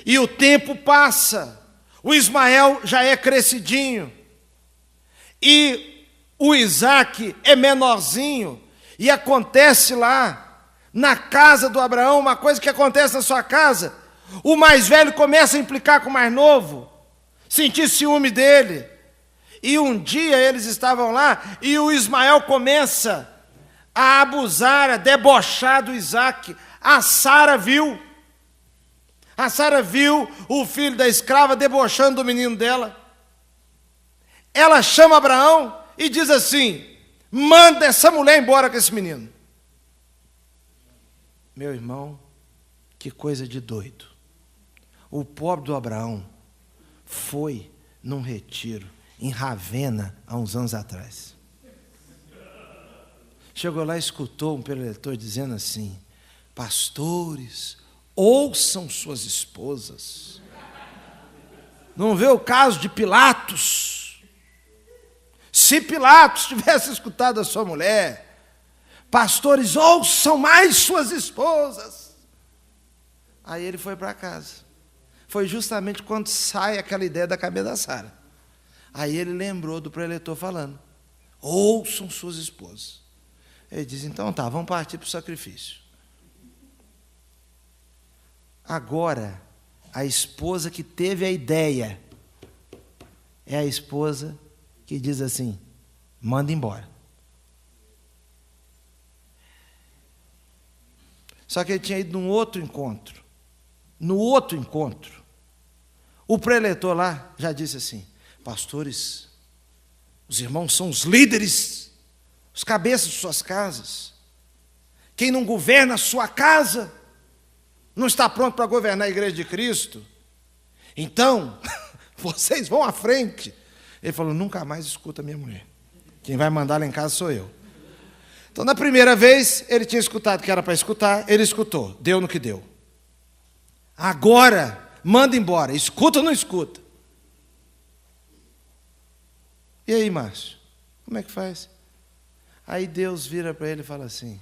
E o tempo passa, o Ismael já é crescidinho e o Isaque é menorzinho. E acontece lá na casa do Abraão uma coisa que acontece na sua casa: o mais velho começa a implicar com o mais novo, sentir ciúme dele. E um dia eles estavam lá e o Ismael começa a abusar, a debochar do Isaque. A Sara viu o filho da escrava debochando do menino dela. Ela chama Abraão e diz assim: manda essa mulher embora com esse menino. Meu irmão, que coisa de doido. O pobre do Abraão foi num retiro em Ravenna, há uns anos atrás. Chegou lá e escutou um preletor dizendo assim: pastores, ouçam suas esposas. Não vê o caso de Pilatos? Se Pilatos tivesse escutado a sua mulher: pastores, ouçam mais suas esposas. Aí ele foi para casa. Foi justamente quando sai aquela ideia da cabeça da Sara. Aí ele lembrou do preletor falando: ouçam suas esposas. Ele diz: então tá, vamos partir para o sacrifício. Agora, a esposa que teve a ideia é a esposa que diz assim: manda embora. Só que ele tinha ido num outro encontro. No outro encontro, o preletor lá já disse assim: pastores, os irmãos são os líderes, os cabeças de suas casas. Quem não governa a sua casa, não está pronto para governar a igreja de Cristo. Então, vocês vão à frente. Ele falou, nunca mais escuta minha mulher. Quem vai mandar lá em casa sou eu. Então, na primeira vez, ele tinha escutado que era para escutar, ele escutou, deu no que deu. Agora, manda embora, escuta ou não escuta? E aí, Márcio, como é que faz? Aí Deus vira para ele e fala assim,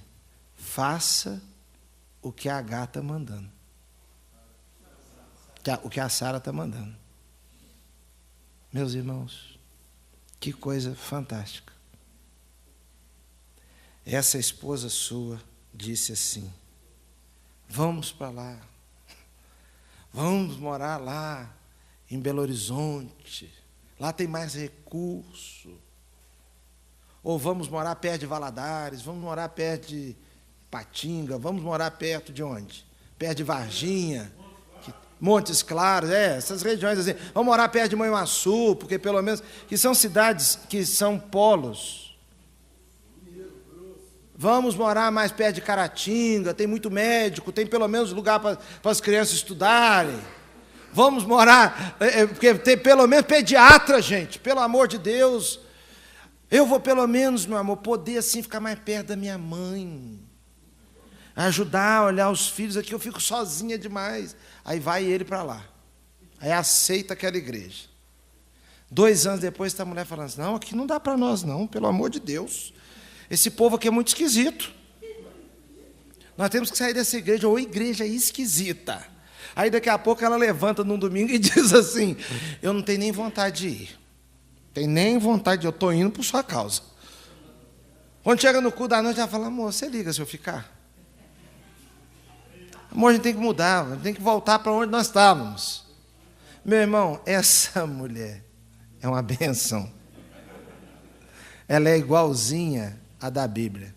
faça o que a H está mandando. O que a Sara está mandando. Meus irmãos, que coisa fantástica. Essa esposa sua disse assim, vamos para lá, vamos morar lá em Belo Horizonte, lá tem mais recurso. Ou vamos morar perto de Valadares, vamos morar perto de Patinga, vamos morar perto de onde? Perto de Varginha, Montes Claros, essas regiões assim. Vamos morar perto de Manhuaçu, porque pelo menos, que são cidades que são polos. Vamos morar mais perto de Caratinga, tem muito médico, tem pelo menos lugar para as crianças estudarem. Vamos morar, porque tem pelo menos pediatra, gente, pelo amor de Deus. Eu vou pelo menos, meu amor, poder assim ficar mais perto da minha mãe. Ajudar a olhar os filhos aqui, eu fico sozinha demais. Aí vai ele para lá. Aí aceita aquela igreja. 2 anos depois, está a mulher falando assim, não, aqui não dá para nós não, pelo amor de Deus. Esse povo aqui é muito esquisito. Nós temos que sair dessa igreja, ou igreja esquisita. Aí daqui a pouco ela levanta num domingo e diz assim, eu não tenho nem vontade de ir. Tenho nem vontade de ir, eu estou indo por sua causa. Quando chega no culto da noite, ela fala, amor, você liga se eu ficar? Amor, a gente tem que mudar, a gente tem que voltar para onde nós estávamos. Meu irmão, essa mulher é uma bênção. Ela é igualzinha à da Bíblia.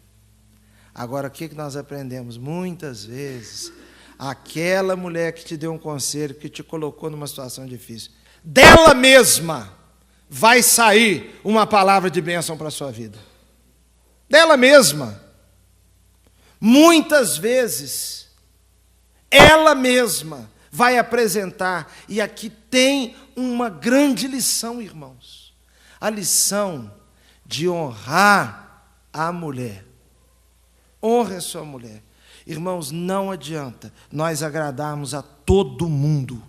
Agora, o que nós aprendemos? Muitas vezes, aquela mulher que te deu um conselho, que te colocou numa situação difícil, dela mesma vai sair uma palavra de bênção para a sua vida. Dela mesma. Muitas vezes, ela mesma vai apresentar, e aqui tem uma grande lição, irmãos. A lição de honrar a mulher. Honre a sua mulher. Irmãos, não adianta nós agradarmos a todo mundo.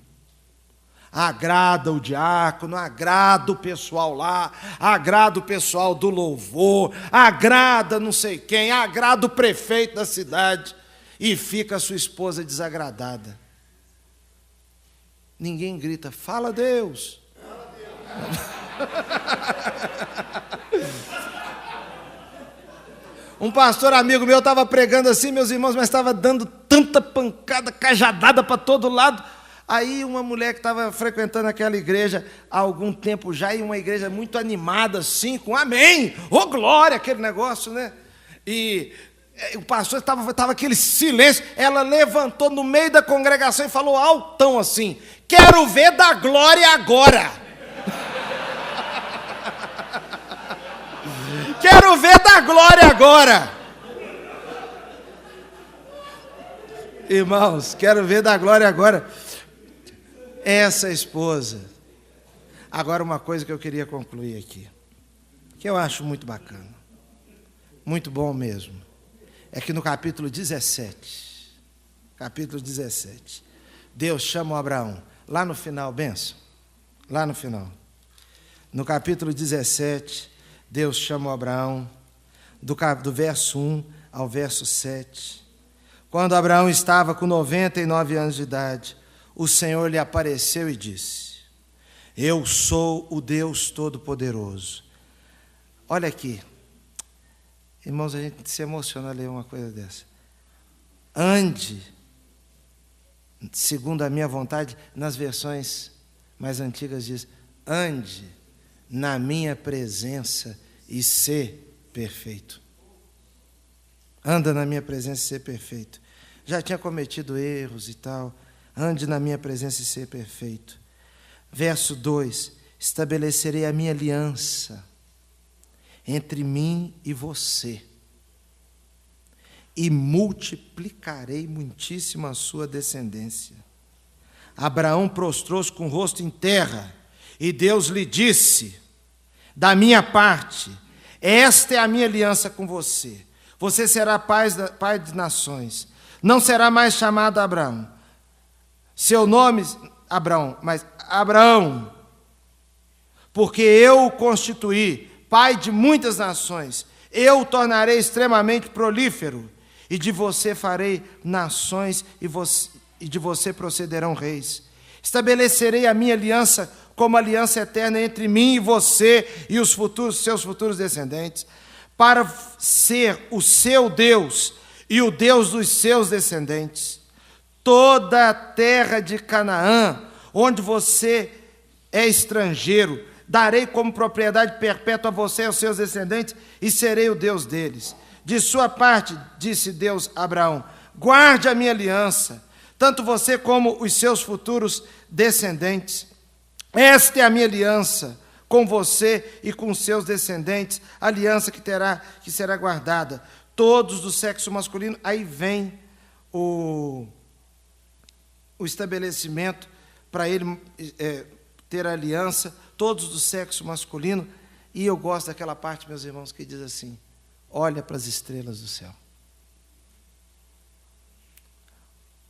Agrada o diácono, agrada o pessoal lá, agrada o pessoal do louvor, agrada não sei quem, agrada o prefeito da cidade, e fica a sua esposa desagradada. Ninguém grita, fala Deus. Um pastor amigo meu estava pregando assim, meus irmãos, mas estava dando tanta pancada, cajadada para todo lado. Aí uma mulher que estava frequentando aquela igreja há algum tempo já, e uma igreja muito animada assim, com amém, ô glória, aquele negócio, né? E o pastor estava aquele silêncio, ela levantou no meio da congregação e falou altão assim, quero ver da glória agora. Quero ver da glória agora. Irmãos, quero ver da glória agora. Essa esposa. Agora uma coisa que eu queria concluir aqui, que eu acho muito bacana, muito bom mesmo, é que no capítulo 17, Deus chama o Abraão, lá no final, benção, lá no final, no capítulo 17, Deus chama o Abraão, do verso 1 ao verso 7, quando Abraão estava com 99 anos de idade, o Senhor lhe apareceu e disse, eu sou o Deus Todo-Poderoso. Olha aqui, irmãos, a gente se emociona a ler uma coisa dessa. Ande, segundo a minha vontade, nas versões mais antigas diz, ande na minha presença e ser perfeito. Anda na minha presença e ser perfeito. Já tinha cometido erros e tal. Ande na minha presença e ser perfeito. Verso 2. estabelecerei a minha aliança entre mim e você, e multiplicarei muitíssimo a sua descendência. Abraão prostrou-se com o rosto em terra, e Deus lhe disse: da minha parte, esta é a minha aliança com você. Você será pai de nações. Não será mais chamado Abraão. Seu nome, Abraão, mas Abraão, porque eu o constituí pai de muitas nações. Eu o tornarei extremamente prolífero, e de você farei nações, e de você procederão reis. Estabelecerei a minha aliança como aliança eterna entre mim e você e os seus futuros descendentes, para ser o seu Deus e o Deus dos seus descendentes. Toda a terra de Canaã, onde você é estrangeiro, darei como propriedade perpétua a você e aos seus descendentes, e serei o Deus deles. De sua parte, disse Deus a Abraão, guarde a minha aliança, tanto você como os seus futuros descendentes. Esta é a minha aliança com você e com os seus descendentes, aliança que será guardada. Todos do sexo masculino, aí vem o estabelecimento para ele ter aliança, todos do sexo masculino. E eu gosto daquela parte, meus irmãos, que diz assim: olha para as estrelas do céu.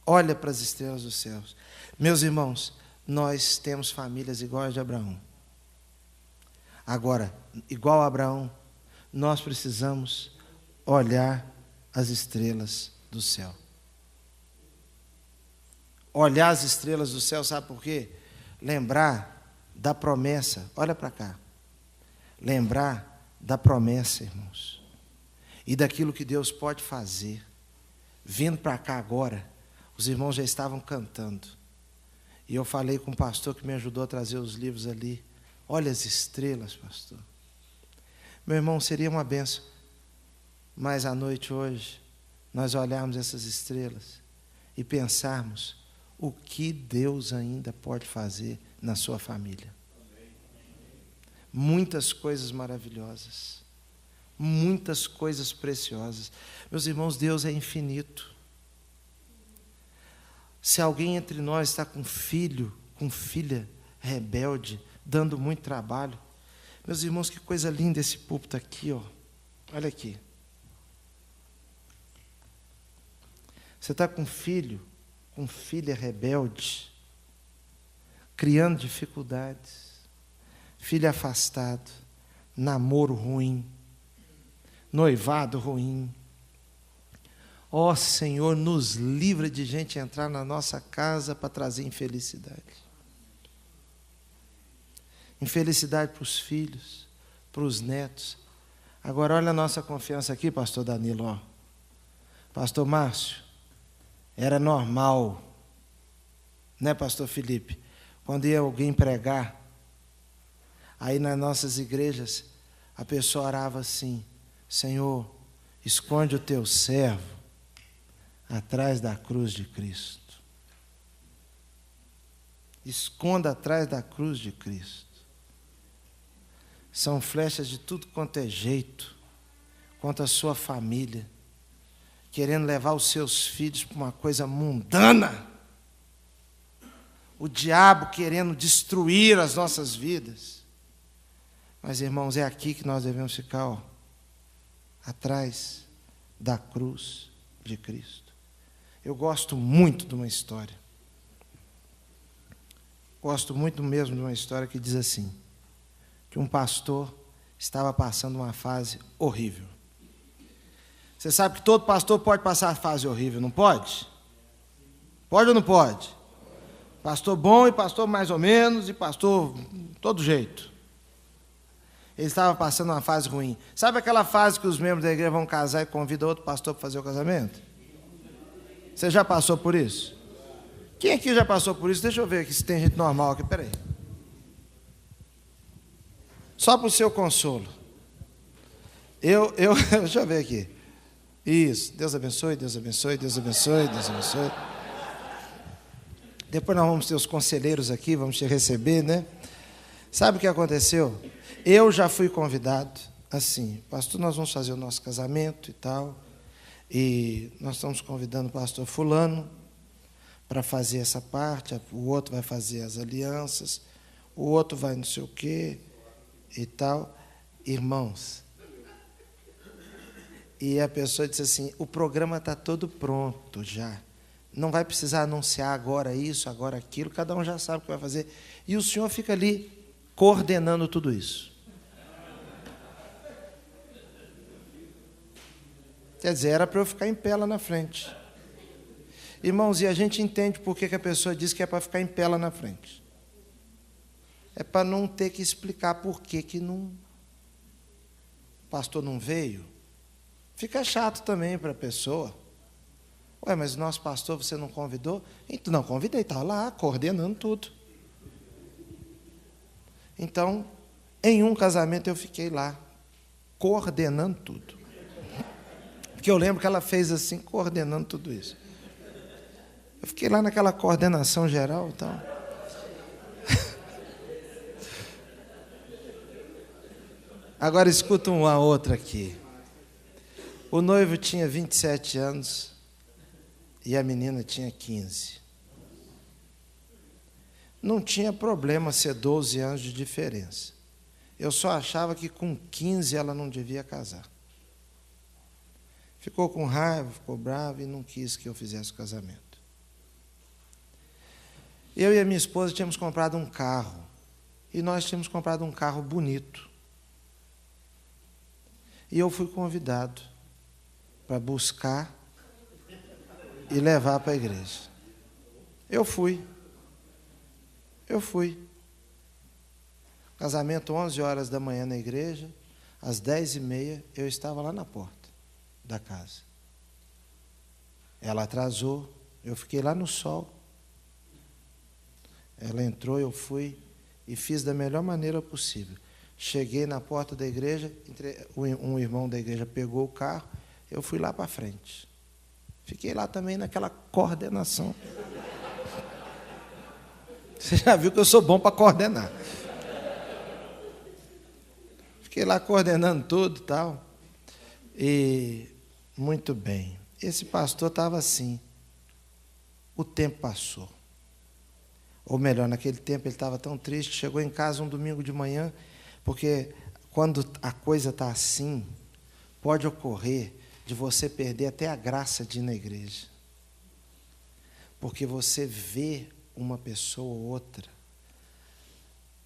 Olha para as estrelas dos céus. Meus irmãos, nós temos famílias iguais a de Abraão. Agora, igual a Abraão, nós precisamos olhar as estrelas do céu. Olhar as estrelas do céu, sabe por quê? Lembrar da promessa. Olha para cá. Lembrar da promessa, irmãos. E daquilo que Deus pode fazer. Vindo para cá agora, os irmãos já estavam cantando. E eu falei com o pastor que me ajudou a trazer os livros ali. Olha as estrelas, pastor. Meu irmão, seria uma bênção. Mas à noite hoje, nós olharmos essas estrelas e pensarmos o que Deus ainda pode fazer na sua família. Muitas coisas maravilhosas. Muitas coisas preciosas. Meus irmãos, Deus é infinito. Se alguém entre nós está com filho, com filha rebelde, dando muito trabalho, meus irmãos, que coisa linda esse púlpito aqui, ó. Olha aqui. Você está com filho, com filha rebelde, criando dificuldades, filho afastado, namoro ruim, noivado ruim. Ó Senhor, nos livra de gente entrar na nossa casa para trazer infelicidade. Infelicidade para os filhos, para os netos. Agora olha a nossa confiança aqui, pastor Danilo, ó. Pastor Márcio, era normal, né, pastor Felipe? Quando ia alguém pregar, aí nas nossas igrejas, a pessoa orava assim: Senhor, esconde o teu servo atrás da cruz de Cristo. Esconda atrás da cruz de Cristo. São flechas de tudo quanto é jeito contra a sua família, querendo levar os seus filhos para uma coisa mundana. O diabo querendo destruir as nossas vidas. Mas, irmãos, é aqui que nós devemos ficar, ó, atrás da cruz de Cristo. Eu gosto muito de uma história. Gosto muito mesmo de uma história que diz assim, que um pastor estava passando uma fase horrível. Você sabe que todo pastor pode passar fase horrível, não pode? Pode ou não pode? Pastor bom e pastor mais ou menos, e pastor todo jeito. Ele estava passando uma fase ruim. Sabe aquela fase que os membros da igreja vão casar e convidam outro pastor para fazer o casamento? Você já passou por isso? Quem aqui já passou por isso? Deixa eu ver aqui se tem gente normal aqui. Peraí. Só para o seu consolo. Deixa eu ver aqui. Isso. Deus abençoe, Deus abençoe, Deus abençoe, Deus abençoe. Depois nós vamos ter os conselheiros aqui, vamos te receber, né? Sabe o que aconteceu? Eu já fui convidado, assim, pastor, nós vamos fazer o nosso casamento e tal, e nós estamos convidando o pastor fulano para fazer essa parte, o outro vai fazer as alianças, o outro vai não sei o quê e tal. Irmãos, e a pessoa disse assim, o programa está todo pronto já, não vai precisar anunciar agora isso, agora aquilo, cada um já sabe o que vai fazer, e o senhor fica ali coordenando tudo isso. Quer dizer, era para eu ficar em pé lá na frente. Irmãos, e a gente entende por que a pessoa diz que é para ficar em pé lá na frente. É para não ter que explicar por que não, o pastor não veio. Fica chato também para a pessoa. Ué, mas o nosso pastor você não convidou? Então, não, convidei, estava lá, coordenando tudo. Então, em um casamento eu fiquei lá, coordenando tudo. Porque eu lembro que ela fez assim, coordenando tudo isso. Eu fiquei lá naquela coordenação geral e tal. Agora escuta uma outra aqui. O noivo tinha 27 anos e a menina tinha 15. Não tinha problema ser 12 anos de diferença. Eu só achava que com 15 ela não devia casar. Ficou com raiva, ficou brava e não quis que eu fizesse o casamento. Eu e a minha esposa tínhamos comprado um carro. E nós tínhamos comprado um carro bonito. E eu fui convidado para buscar e levar para a igreja. Eu fui. Casamento 11 horas da manhã na igreja, às 10h30 eu estava lá na porta da casa. Ela atrasou, eu fiquei lá no sol. Ela entrou, eu fui e fiz da melhor maneira possível. Cheguei na porta da igreja, um irmão da igreja pegou o carro, eu fui lá para frente. Fiquei lá também naquela coordenação. Você já viu que eu sou bom para coordenar. Fiquei lá coordenando tudo e tal. E, muito bem. Esse pastor estava assim. O tempo passou. Ou melhor, naquele tempo ele estava tão triste, chegou em casa um domingo de manhã, porque quando a coisa está assim, pode ocorrer de você perder até a graça de ir na igreja. Porque você vê uma pessoa ou outra,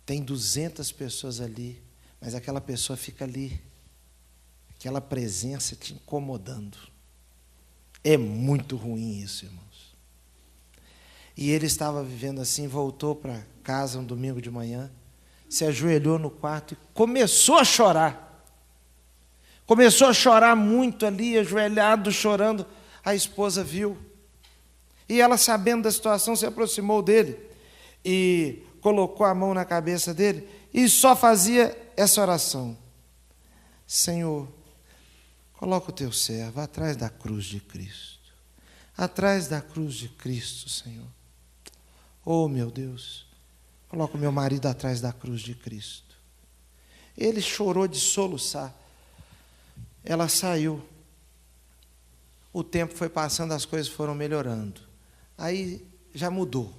tem 200 pessoas ali, mas aquela pessoa fica ali, aquela presença te incomodando. É muito ruim isso, irmãos. E ele estava vivendo assim, voltou para casa um domingo de manhã, se ajoelhou no quarto e começou a chorar. Começou a chorar muito ali, ajoelhado, chorando. A esposa viu. E ela, sabendo da situação, se aproximou dele e colocou a mão na cabeça dele e só fazia essa oração. Senhor, coloca o teu servo atrás da cruz de Cristo. Atrás da cruz de Cristo, Senhor. Oh, meu Deus, coloca o meu marido atrás da cruz de Cristo. Ele chorou de soluçar. Ela saiu. O tempo foi passando, as coisas foram melhorando. Aí já mudou.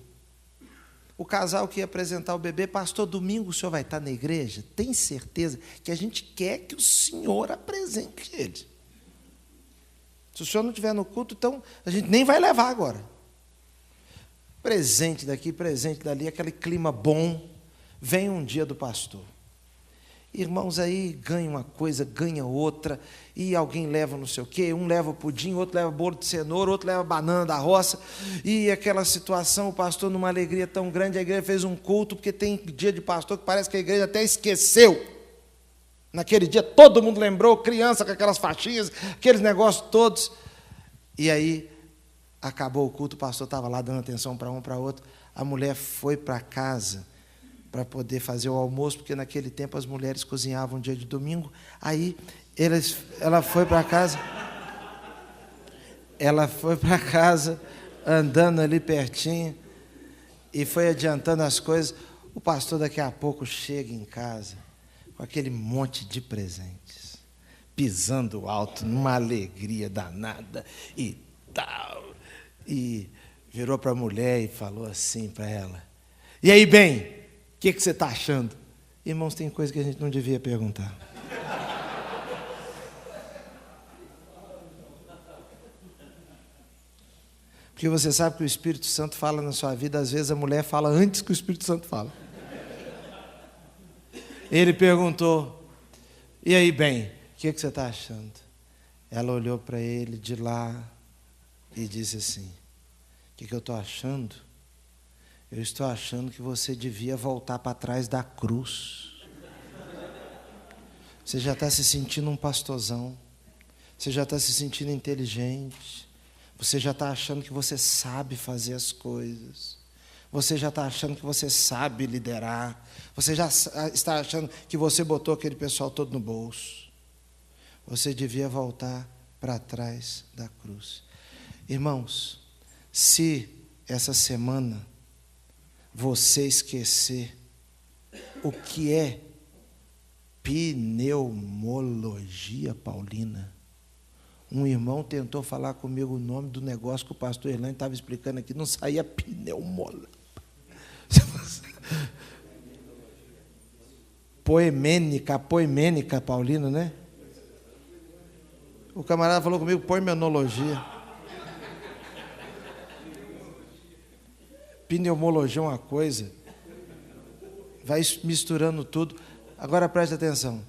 O casal que ia apresentar o bebê, pastor, domingo o senhor vai estar na igreja? Tem certeza que a gente quer que o senhor apresente ele. Se o senhor não estiver no culto, então a gente nem vai levar agora. Presente daqui, presente dali, aquele clima bom. Vem um dia do pastor. Irmãos, aí ganha uma coisa, ganha outra, e alguém leva não sei o quê, um leva pudim, outro leva bolo de cenoura, outro leva banana da roça, e aquela situação, o pastor numa alegria tão grande, a igreja fez um culto, porque tem dia de pastor que parece que a igreja até esqueceu. Naquele dia todo mundo lembrou, criança com aquelas faixinhas, aqueles negócios todos, e aí acabou o culto, o pastor estava lá dando atenção para um, para outro, a mulher foi para casa para poder fazer o almoço, porque naquele tempo as mulheres cozinhavam dia de domingo. Aí ela foi para casa, andando ali pertinho, e foi adiantando as coisas. O pastor daqui a pouco chega em casa com aquele monte de presentes, pisando alto, numa alegria danada e tal. E virou para a mulher e falou assim para ela: e aí, bem, o que você está achando? Irmãos, tem coisa que a gente não devia perguntar. Porque você sabe que o Espírito Santo fala na sua vida, às vezes a mulher fala antes que o Espírito Santo fala. Ele perguntou: e aí, bem, o que você está achando? Ela olhou para ele de lá e disse assim: o que eu estou achando? Eu estou achando que você devia voltar para trás da cruz. Você já está se sentindo um pastorzão. Você já está se sentindo inteligente. Você já está achando que você sabe fazer as coisas. Você já está achando que você sabe liderar. Você já está achando que você botou aquele pessoal todo no bolso. Você devia voltar para trás da cruz. Irmãos, se essa semana você esquecer o que é pneumologia paulina. Um irmão tentou falar comigo o nome do negócio que o pastor Erlânio estava explicando aqui, não saía pneumologia. Poemênica paulina, né? O camarada falou comigo, poemenologia. Pneumologia é uma coisa, vai misturando tudo. Agora preste atenção.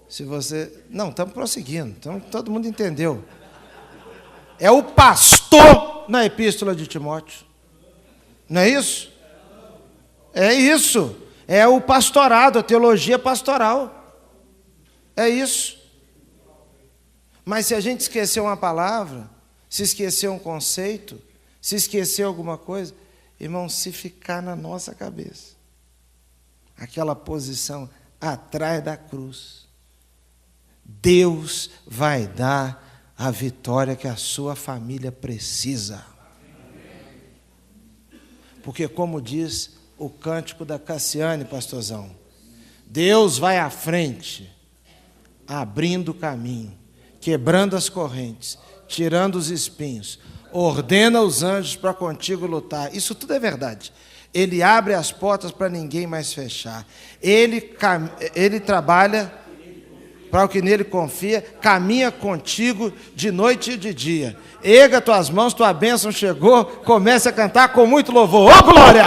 Se você... Não, estamos prosseguindo, então todo mundo entendeu. É o pastor na epístola de Timóteo. Não é isso? É isso. É o pastorado, a teologia pastoral. É isso. Mas se a gente esquecer uma palavra, se esquecer um conceito, se esquecer alguma coisa, irmão, se ficar na nossa cabeça, aquela posição atrás da cruz, Deus vai dar a vitória que a sua família precisa. Porque, como diz o cântico da Cassiane, pastorzão, Deus vai à frente, abrindo o caminho, quebrando as correntes, tirando os espinhos, ordena os anjos para contigo lutar. Isso tudo é verdade. Ele abre as portas para ninguém mais fechar. Ele trabalha para o que nele confia, caminha contigo de noite e de dia. Erga tuas mãos, tua bênção chegou, comece a cantar com muito louvor. Ô, glória!